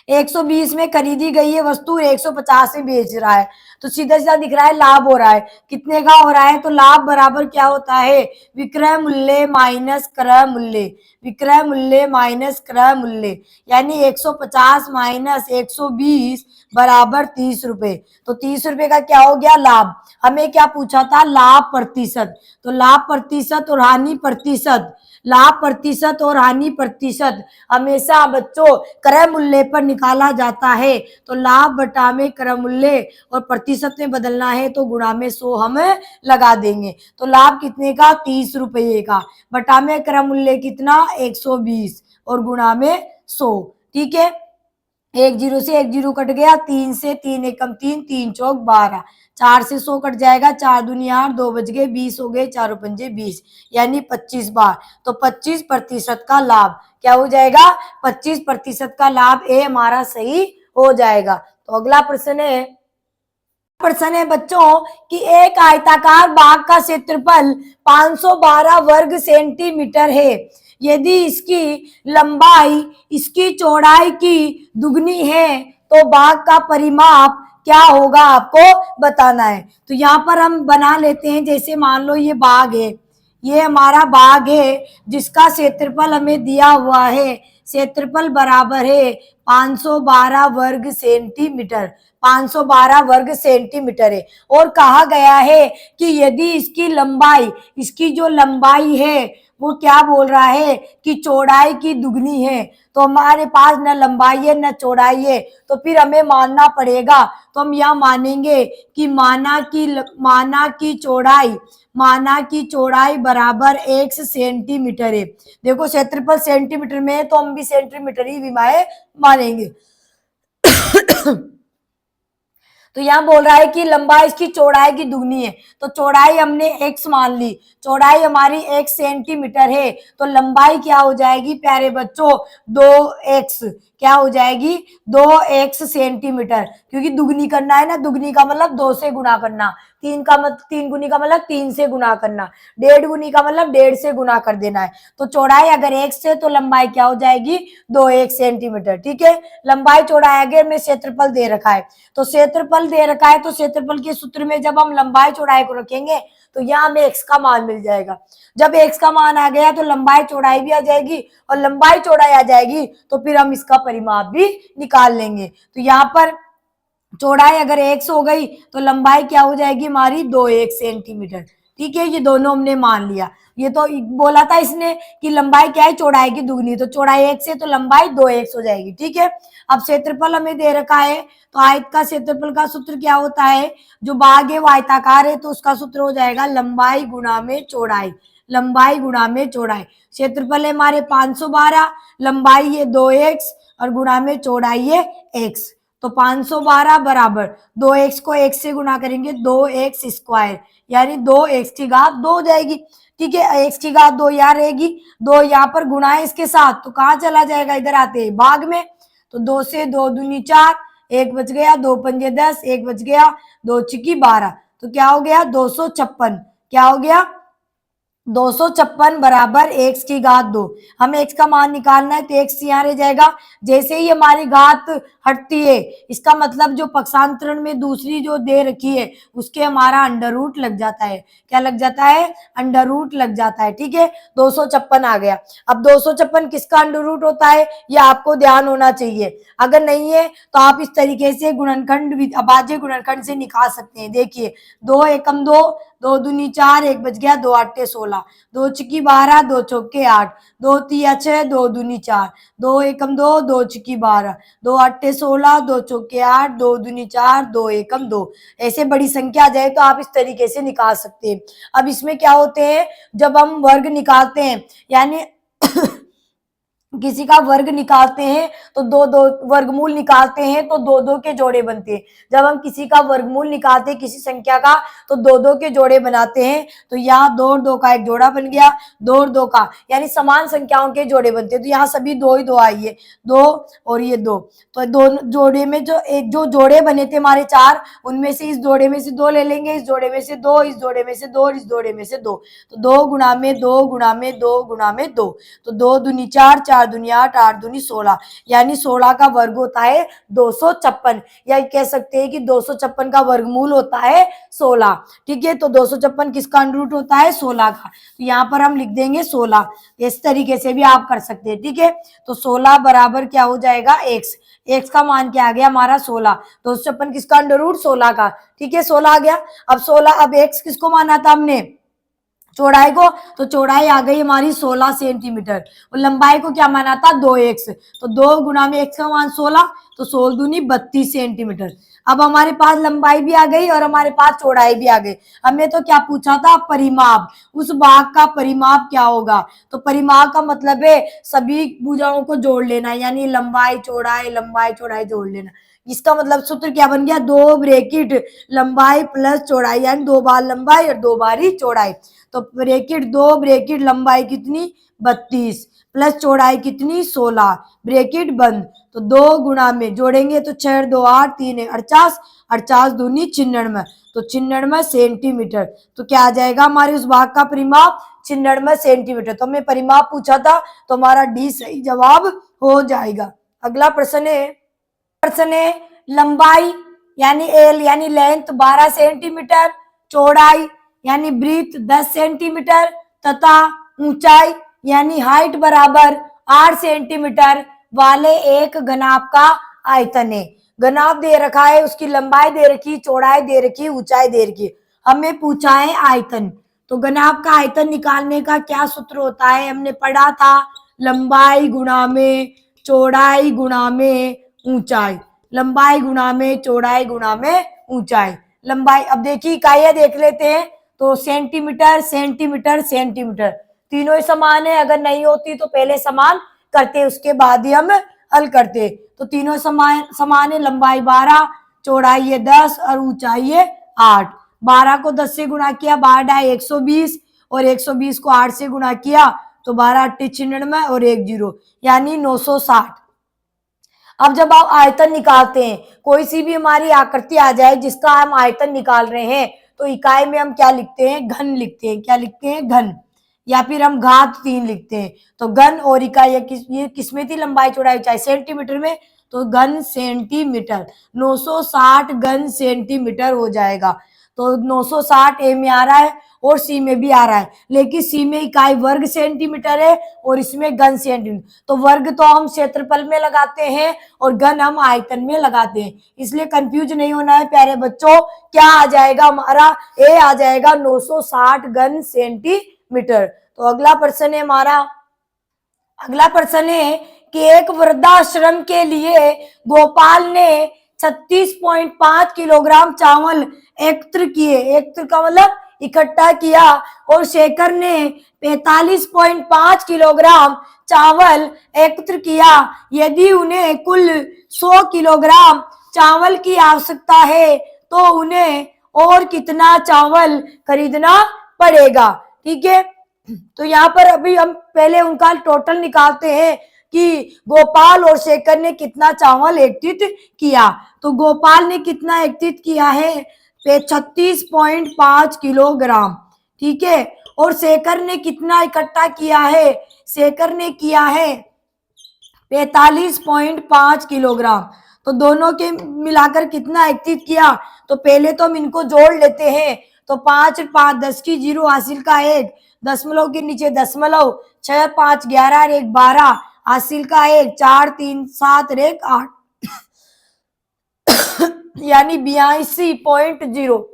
120 में खरीदी गई है वस्तु 150 में बेच रहा है, तो सीधा सीधा दिख रहा है लाभ हो रहा है। कितने का हो रहा है, तो लाभ बराबर क्या होता है, विक्रय मूल्य माइनस क्रय मूल्य। विक्रय मूल्य माइनस क्रय मूल्य, यानी 150 माइनस 120 बराबर 30 रुपए। तो 30 रुपए का क्या हो गया, लाभ। हमें क्या पूछा था, लाभ प्रतिशत। तो लाभ प्रतिशत और हानि प्रतिशत, लाभ प्रतिशत और हानि प्रतिशत हमेशा बच्चों क्रय मूल्य पर निकाला जाता है। तो लाभ बटा में क्रय मूल्य और प्रतिशत में बदलना है तो गुणा में 100 हम लगा देंगे। तो लाभ कितने का, 30 रुपये का, बटा में क्रय मूल्य कितना 120 और गुणा में 100। ठीक है, 1 0 से 1 0 कट गया, 3 से 3 एकम 3, 3 चौक 12, 4 से 100 कट जाएगा, 4 दूनी 8, 2 बज गए, 20 हो गए, 4 पंजे 20, यानी 25 बार। तो 25% का लाभ क्या हो जाएगा, 25% का लाभ ए हमारा सही हो जाएगा। तो अगला प्रश्न है बच्चों कि एक आयताकार बाग का क्षेत्रफल 512 वर्ग सेंटीमीटर है। यदि इसकी लंबाई इसकी चौड़ाई की दुगनी है तो बाग का परिमाप क्या होगा, आपको बताना है। तो यहाँ पर हम बना लेते हैं, जैसे मान लो ये बाग है, ये हमारा बाग है जिसका क्षेत्रफल हमें दिया हुआ है, क्षेत्रफल बराबर है 512 वर्ग सेंटीमीटर। 512 वर्ग सेंटीमीटर है और कहा गया है कि यदि इसकी लंबाई, इसकी जो लंबाई है वो क्या बोल रहा है कि चौड़ाई की दुगनी है। तो हमारे पास न लंबाई है न चौड़ाई है, तो फिर हमें मानना पड़ेगा। तो हम यह मानेंगे कि माना की चौड़ाई बराबर 1 सेंटीमीटर है। देखो क्षेत्रफल सेंटीमीटर में है तो हम भी सेंटीमीटर ही विमाए मानेंगे। तो यहाँ बोल रहा है कि लंबाई इसकी चौड़ाई की दुगनी है, तो चौड़ाई हमने x मान ली, चौड़ाई हमारी 1 सेंटीमीटर है, तो लंबाई क्या हो जाएगी प्यारे बच्चों, 2x। क्या हो जाएगी, 2x सेंटीमीटर, क्योंकि दुगनी करना है ना, दुगनी का मतलब 2 से गुना करना, 3 गुनी का मतलब 3 से गुना करना, 1.5 गुनी का मतलब 1.5 से गुना कर देना है। तो चौड़ाई अगर 1 से, तो लंबाई क्या हो जाएगी, 2x सेंटीमीटर। ठीक है, लंबाई चौड़ाई आगे में क्षेत्रफल दे रखा है, तो क्षेत्रफल दे रखा है, तो क्षेत्रफल के सूत्र में जब हम लंबाई चौड़ाई को रखेंगे तो यहाँ हमें x का मान मिल जाएगा। जब x का मान आ गया तो लंबाई चौड़ाई भी आ जाएगी, और लंबाई चौड़ाई आ जाएगी तो फिर हम इसका परिमाप भी निकाल लेंगे। तो यहाँ पर चौड़ाई अगर 1 हो गई तो लंबाई क्या हो जाएगी हमारी, 2x सेंटीमीटर। ठीक है, ये दोनों हमने मान लिया। ये तो बोला था इसने कि लंबाई क्या है, चौड़ाई की दुगनी, तो चौड़ाई 1 से तो लंबाई 2x हो जाएगी। ठीक है, अब क्षेत्रफल हमें दे रखा है, तो आयत का क्षेत्रफल का सूत्र क्या होता है, जो बाग है वो आयताकार है तो उसका सूत्र हो जाएगा लंबाई गुणा में चौड़ाई। लंबाई गुणा में चौड़ाई, क्षेत्रफल है हमारे 512, लंबाई है 2x और गुणा में चौड़ाई है x। तो 512 बराबर 2x को 1 से गुणा करेंगे 2x स्क्वायर, यानी 2x की घात 2 हो जाएगी। ठीक है, x की घात 2 यहाँ रहेगी, 2 यहाँ पर गुणा है इसके साथ, तो कहाँ चला जाएगा, इधर आते हैं भाग में। तो 2 से 2 दूनी 4, 1 बच गया, 2 पंजे 10, 1 बच गया, 2 चिकी 12, तो क्या हो गया 256। क्या हो गया 256 बराबर x की घात 2। हमें x का मान निकालना है तो x यहाँ रह जाएगा। जैसे ही हमारी घात हटती है इसका मतलब जो पक्षांतरण में दूसरी जो दे रखी है उसके हमारा अंडर रूट लग जाता है। क्या लग जाता है? अंडर रूट लग जाता है। ठीक है, 256 आ गया। अब 256 किसका अंडर रूट होता है ये आपको ध्यान होना चाहिए। अगर नहीं है तो आप इस तरीके से गुणनखंड अभाज्य गुणनखंड से निकाल सकते हैं। देखिए 2 एकम 2, 2 दूनी 4, 1 बच गया, 2 आठे 16, 2 छिकी 12, 2 चौके 8, 2 तिया 6, 2 दूनी 4, 2 एकम 2, 2 छिकी 12, 2 आठे 16, 2 चौके 8, 2 दूनी 4, 2 एकम 2। ऐसे बड़ी संख्या आ जाए तो आप इस तरीके से निकाल सकते हैं। अब इसमें क्या होते हैं, जब हम वर्ग निकालते हैं यानी किसी का वर्ग निकालते हैं तो दो दो वर्गमूल निकालते हैं तो दो दो के जोड़े बनते हैं। जब हम किसी का वर्गमूल निकालते हैं किसी संख्या का तो दो दो के जोड़े बनाते हैं। तो यहाँ 2 और 2 का एक जोड़ा बन गया, 2 और 2 का यानी समान संख्याओं के जोड़े बनते हैं। तो यहाँ सभी 2 ही 2 आई है, 2 और ये 2। तो दोनों जोड़े में जो जोड़े बने थे हमारे 4, उनमें से इस जोड़े में से 2 ले लेंगे, इस जोड़े में से 2, इस जोड़े में से 2 और इस जोड़े में से 2। तो 2 गुणा में 2 गुणा में 2 गुणा में 2, तो 2 दूनी 4, 4 दूनी 8, 8 दूनी 16, यानी 16 का वर्ग होता है 256। या कह सकते हैं कि 256 का वर्गमूल होता है 16। ठीक है, तो 256 किसका अंडर रूट होता है? 16 का। तो यहाँ पर हम लिख देंगे 16। इस तरीके से भी आप कर सकते हैं। ठीक है, तो 16 बराबर क्या हो जाएगा? x। x का मान क्या आ गया हमारा? 16। 256 किसका अंडर रूट? 16 का। ठीक है, 16 आ गया। अब 16, अब x किसको माना था हमने? चौड़ाई को। तो चौड़ाई आ गई हमारी 16 सेंटीमीटर और लंबाई को क्या माना था? 2x। तो 2 गुणा में x का मान 16, तो 16 दूनी 32 सेंटीमीटर। अब हमारे पास लंबाई भी आ गई और हमारे पास चौड़ाई भी आ गई। हमने तो क्या पूछा था? परिमाप। उस भाग का परिमाप क्या होगा? तो परिमाप का मतलब है सभी भुजाओं को जोड़ लेना, यानी लंबाई चौड़ाई जोड़ लेना। इसका मतलब सूत्र क्या बन गया? 2 ब्रैकेट लंबाई प्लस चौड़ाई, यानी 2 बार लंबाई और 2 बार ही चौड़ाई। तो ब्रैकेट 2 ब्रैकेट लंबाई कितनी? 32 प्लस चौड़ाई कितनी? 16 ब्रैकेट बंद। तो 2 गुणा में जोड़ेंगे तो 6 2 8 3 48, 48 दूनी 96, तो 96 सेंटीमीटर। तो क्या आ जाएगा हमारे उस भाग का परिमाप? 96 सेंटीमीटर। तो हमें परिमाप पूछा था तो हमारा डी सही जवाब हो जाएगा। अगला प्रश्न है लंबाई यानी एल यानी लेंथ 12 सेंटीमीटर, चौड़ाई यानी ब्रीथ 10 सेंटीमीटर तथा ऊंचाई यानी हाइट बराबर 8 सेंटीमीटर वाले एक घनाभ का आयतन है। घनाभ दे रखा है, उसकी लंबाई दे रखी, चौड़ाई दे रखी, ऊंचाई दे रखी। हमें पूछा है आयतन। तो घनाभ का आयतन निकालने का क्या सूत्र होता है? हमने पढ़ा था लंबाई गुणा में चौड़ाई गुणा में ऊंचाई, लंबाई गुणा में चौड़ाई गुणा में ऊंचाई। लंबाई, अब देखिए इकाइयां देख लेते हैं। तो सेंटीमीटर सेंटीमीटर सेंटीमीटर तीनों ही समान है। अगर नहीं होती तो पहले समान करते, उसके बाद ही हम हल करते। तो तीनों समान है। लंबाई 12, चौड़ाई है 10 और ऊंचाई है 8। 12 को 10 से गुणा किया, 12 120 और 120 को 8 से गुणा किया तो 12 8 96 और 1 0 यानी 960। अब जब आप आयतन निकालते हैं, कोई सी भी हमारी आकृति आ जाए जिसका हम आयतन निकाल रहे हैं, तो इकाई में हम क्या लिखते हैं? घन लिखते हैं। क्या लिखते हैं? घन। या फिर हम घात 3 लिखते हैं। तो घन और इकाई ये किसमें थी? लंबाई चौड़ाई ऊंचाई सेंटीमीटर में, तो घन सेंटीमीटर। 960 घन सेंटीमीटर हो जाएगा। तो 960 ए में आ रहा है और सी में भी आ रहा है, लेकिन सी में इकाई वर्ग सेंटीमीटर है और इसमें घन सेंटीमीटर। तो वर्ग तो हम क्षेत्रफल में लगाते हैं और घन हम आयतन में लगाते हैं, इसलिए कंफ्यूज नहीं होना है प्यारे बच्चों। क्या आ जाएगा हमारा? ए आ जाएगा 960 घन सेंटीमीटर। तो अगला प्रश्न है हमारा, अगला प्रश्न है कि एक वृद्धाश्रम के लिए गोपाल ने 36.5 किलोग्राम चावल एकत्र किए। एकत्र का मतलब इकट्ठा किया। और शेखर ने 45.5 किलोग्राम चावल एकत्र किया। यदि उन्हें कुल 100 किलोग्राम चावल की आवश्यकता है तो उन्हें और कितना चावल खरीदना पड़ेगा? ठीक है, तो यहाँ पर अभी हम पहले उनका टोटल निकालते हैं कि गोपाल और शेखर ने कितना चावल एकत्रित किया। तो गोपाल ने कितना एकत्रित किया है? 36.5 किलोग्राम। ठीक है, और शेखर ने कितना इकट्ठा किया है? शेखर ने किया है 45.5 किलोग्राम। तो दोनों के मिलाकर कितना एकत्रित किया? तो पहले तो हम इनको जोड़ लेते हैं। तो 5 5 10 की 0 हासिल का 1, दशमलव के नीचे दशमलव, 6 5 11 और 1 12 हासिल का 1, 4 3 7 और 1 8 यानी 82.0।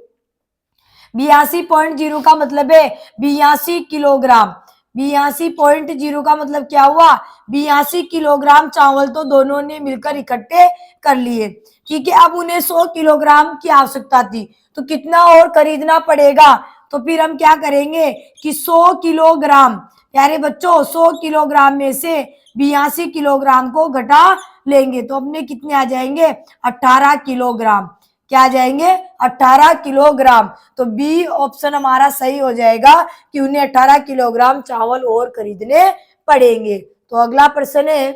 82.0 का मतलब है 82 किलोग्राम। 82.0 का मतलब क्या हुआ? 82 किलोग्राम चावल तो दोनों ने मिलकर इकट्ठे कर लिए। ठीक है, अब उन्हें 100 किलोग्राम की आवश्यकता थी, तो कितना और खरीदना पड़ेगा? तो फिर हम क्या करेंगे कि 100 किलोग्राम, प्यारे बच्चों 100 किलोग्राम में से 82 किलोग्राम को घटा लेंगे तो अपने कितने आ जाएंगे? 18 किलोग्राम। क्या आ जाएंगे? 18 किलोग्राम। तो बी ऑप्शन हमारा सही हो जाएगा कि उन्हें 18 किलोग्राम चावल और खरीदने पड़ेंगे। तो अगला प्रश्न है,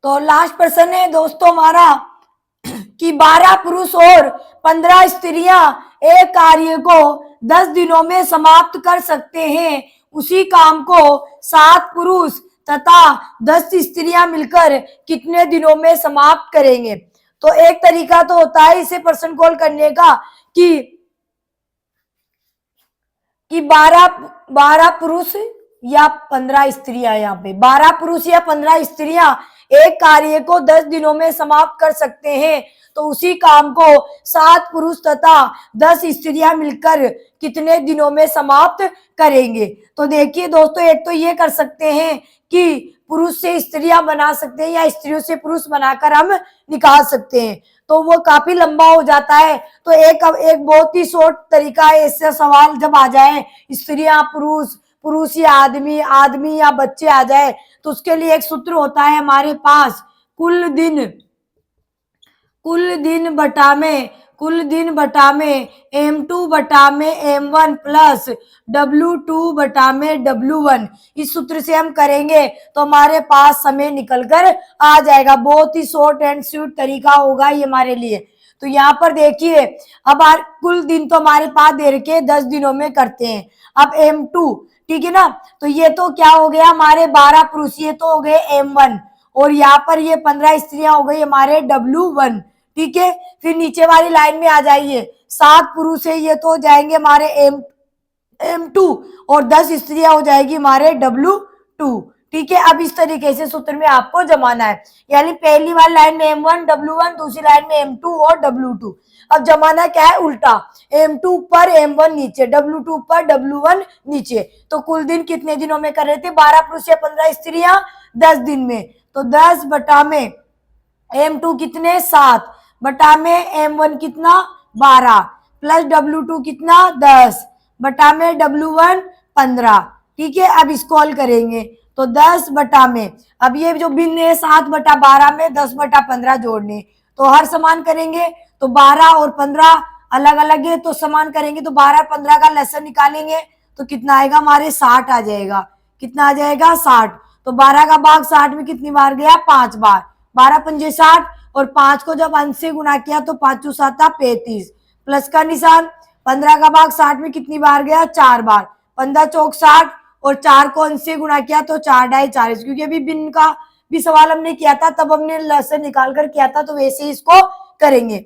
तो लास्ट प्रश्न है दोस्तों हमारा कि 12 पुरुष और 15 स्त्रियां एक कार्य को 10 दिनों में समाप्त कर सकते हैं, उसी काम को 7 पुरुष तथा 10 स्त्रियां मिलकर कितने दिनों में समाप्त करेंगे? तो एक तरीका तो होता है इसे प्रश्न कॉल करने का कि 12 पुरुष या 15 स्त्रियां, यहाँ पे 12 पुरुष या 15 स्त्रियां एक कार्य को 10 दिनों में समाप्त कर सकते हैं, तो उसी काम को 7 पुरुष तथा 10 स्त्रियां मिलकर कितने दिनों में समाप्त करेंगे? तो देखिए दोस्तों, एक तो ये कर सकते हैं कि पुरुष से स्त्रियां बना सकते हैं या स्त्रियों से पुरुष बनाकर हम निकाल सकते हैं, तो वो काफी लंबा हो जाता है। तो एक बहुत ही शॉर्ट तरीका है, ऐसा सवाल जब आ जाए स्त्रियां पुरुष, पुरुष या आदमी, आदमी या बच्चे आ जाए, तो उसके लिए एक सूत्र होता है हमारे पास, कुल दिन बटा में M2 बटा में M1 प्लस W2 बटा में W1। इस सूत्र से हम करेंगे तो हमारे पास समय निकलकर आ जाएगा। बहुत ही शॉर्ट एंड स्वीट तरीका होगा ये हमारे लिए। तो यहाँ पर देखिए, अब कुल दिन तो हमारे पास दे रखे 10 दिनों में करते हैं। अब M2, ठीक है ना, तो ये तो क्या हो गया हमारे 12 पुरुष, ये तो हो गए M1, और यहाँ पर ये 15 स्त्रियां हो गई हमारे W1। ठीक है, फिर नीचे वाली लाइन में आ जाइए, 7 पुरुष है, ये तो हो जाएंगे हमारे M2 और 10 स्त्रियां हो जाएगी हमारे W2। ठीक है, अब इस तरीके से सूत्र में आपको जमाना है, यानी पहली वाली लाइन में M1 W1, दूसरी लाइन में M2 और W2। अब जमाना क्या है? उल्टा, M2 पर M1 नीचे, W2 पर W1 नीचे। तो कुल दिन कितने दिनों में कर रहे थे? 12 पुरुष या 15 स्त्रियां 10 दिन में। तो 10 बटा में M2 कितने? 7 बटा में M1 कितना? 12 प्लस W2 कितना? 10 बटा में W1 15। ठीक है, अब इसको हल करेंगे तो 10 बटा में, अब ये जो भिन्न है 7 बटा 12 में 10 बटा 15 जोड़ने, तो हर समान करेंगे तो 12 और 15 अलग अलग है, तो समान करेंगे तो 12 और 15 का लसन निकालेंगे तो कितना आएगा हमारे? 60 आ जाएगा। कितना आ जाएगा? 60। तो 12 का भाग 60 में कितनी बार गया? 5 बार। 12 पंजे 60 और 5 को जब अंश से गुणा किया तो 5 7 35, प्लस का निशान। 15 का भाग 60 में कितनी बार गया? 4 बार। 15 चौक 60 और 4 को अंश से गुणा किया तो 4 ढाई 40, क्योंकि अभी भिन्न का भी सवाल हमने किया था, तब हमने लसन निकाल कर किया था, तो वैसे ही इसको करेंगे।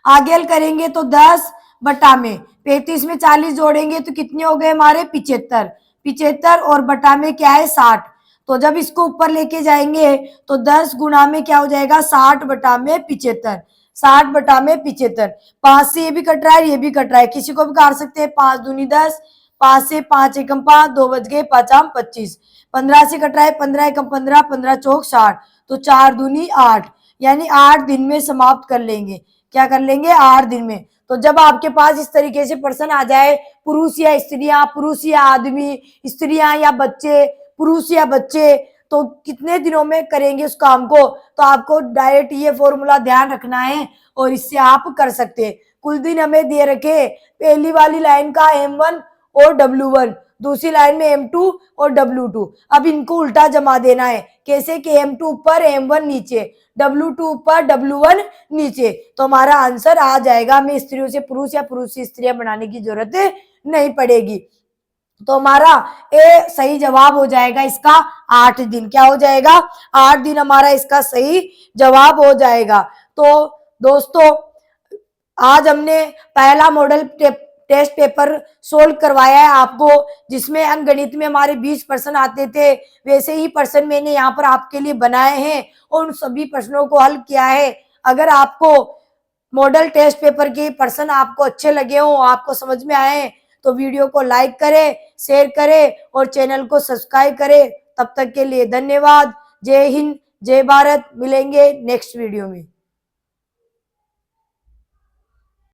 आगे हल करेंगे तो 10 बटा में 35 में 40 जोड़ेंगे तो कितने हो गए हमारे? 75। 75 और बटा में क्या है? 60। तो जब इसको ऊपर लेके जाएंगे तो 10 गुणा में क्या हो जाएगा? 60 बटा में 75। 60 बटा में 75। 5 से ये भी कट रहा है, ये भी कट रहा है, किसी को भी काट सकते हैं। 5 दूनी 10, 5 से 5 एकम 5, 2 बच गए, 5 आम 25। 15 से कट रहा है, 15 एकम 15, 15 चौक 60, तो 4 दूनी 8, यानी 8 दिन में समाप्त कर लेंगे। क्या कर लेंगे? 8 दिन में। तो जब आपके पास इस तरीके से प्रश्न आ जाए, पुरुष या स्त्रियां, पुरुष या आदमी, स्त्रियां या बच्चे, पुरुष या बच्चे, तो कितने दिनों में करेंगे उस काम को, तो आपको डायरेक्ट ये फॉर्मूला ध्यान रखना है और इससे आप कर सकते हैं। कुल दिन हमें दे रखे, पहली वाली लाइन का M1 और W1, दूसरी लाइन में M2 और W2। अब इनको उल्टा जमा देना है। कैसे? कि M2 ऊपर M1 नीचे, W2 ऊपर W1 नीचे, तो हमारा आंसर आ जाएगा। हमें स्त्रियों से पुरुष या पुरुष से स्त्रियां बनाने की जरूरत नहीं पड़ेगी। तो हमारा ए सही जवाब हो जाएगा इसका 8 दिन। क्या हो जाएगा? 8 दिन हमारा इसका सही जवाब हो जाएगा। तो दोस्तों आज हमने पहला मॉडल टेस्ट पेपर सोल्व करवाया है आपको, जिसमें अंकगणित में हमारे 20 प्रश्न आते थे। वैसे ही प्रश्न मैंने यहाँ पर आपके लिए बनाए हैं और उन सभी प्रश्नों को हल किया है। अगर आपको मॉडल टेस्ट पेपर के प्रश्न आपको अच्छे लगे हो, आपको समझ में आए, तो वीडियो को लाइक करें, शेयर करें और चैनल को सब्सक्राइब करें। तब तक के लिए धन्यवाद। जय हिंद, जय भारत। मिलेंगे नेक्स्ट वीडियो में।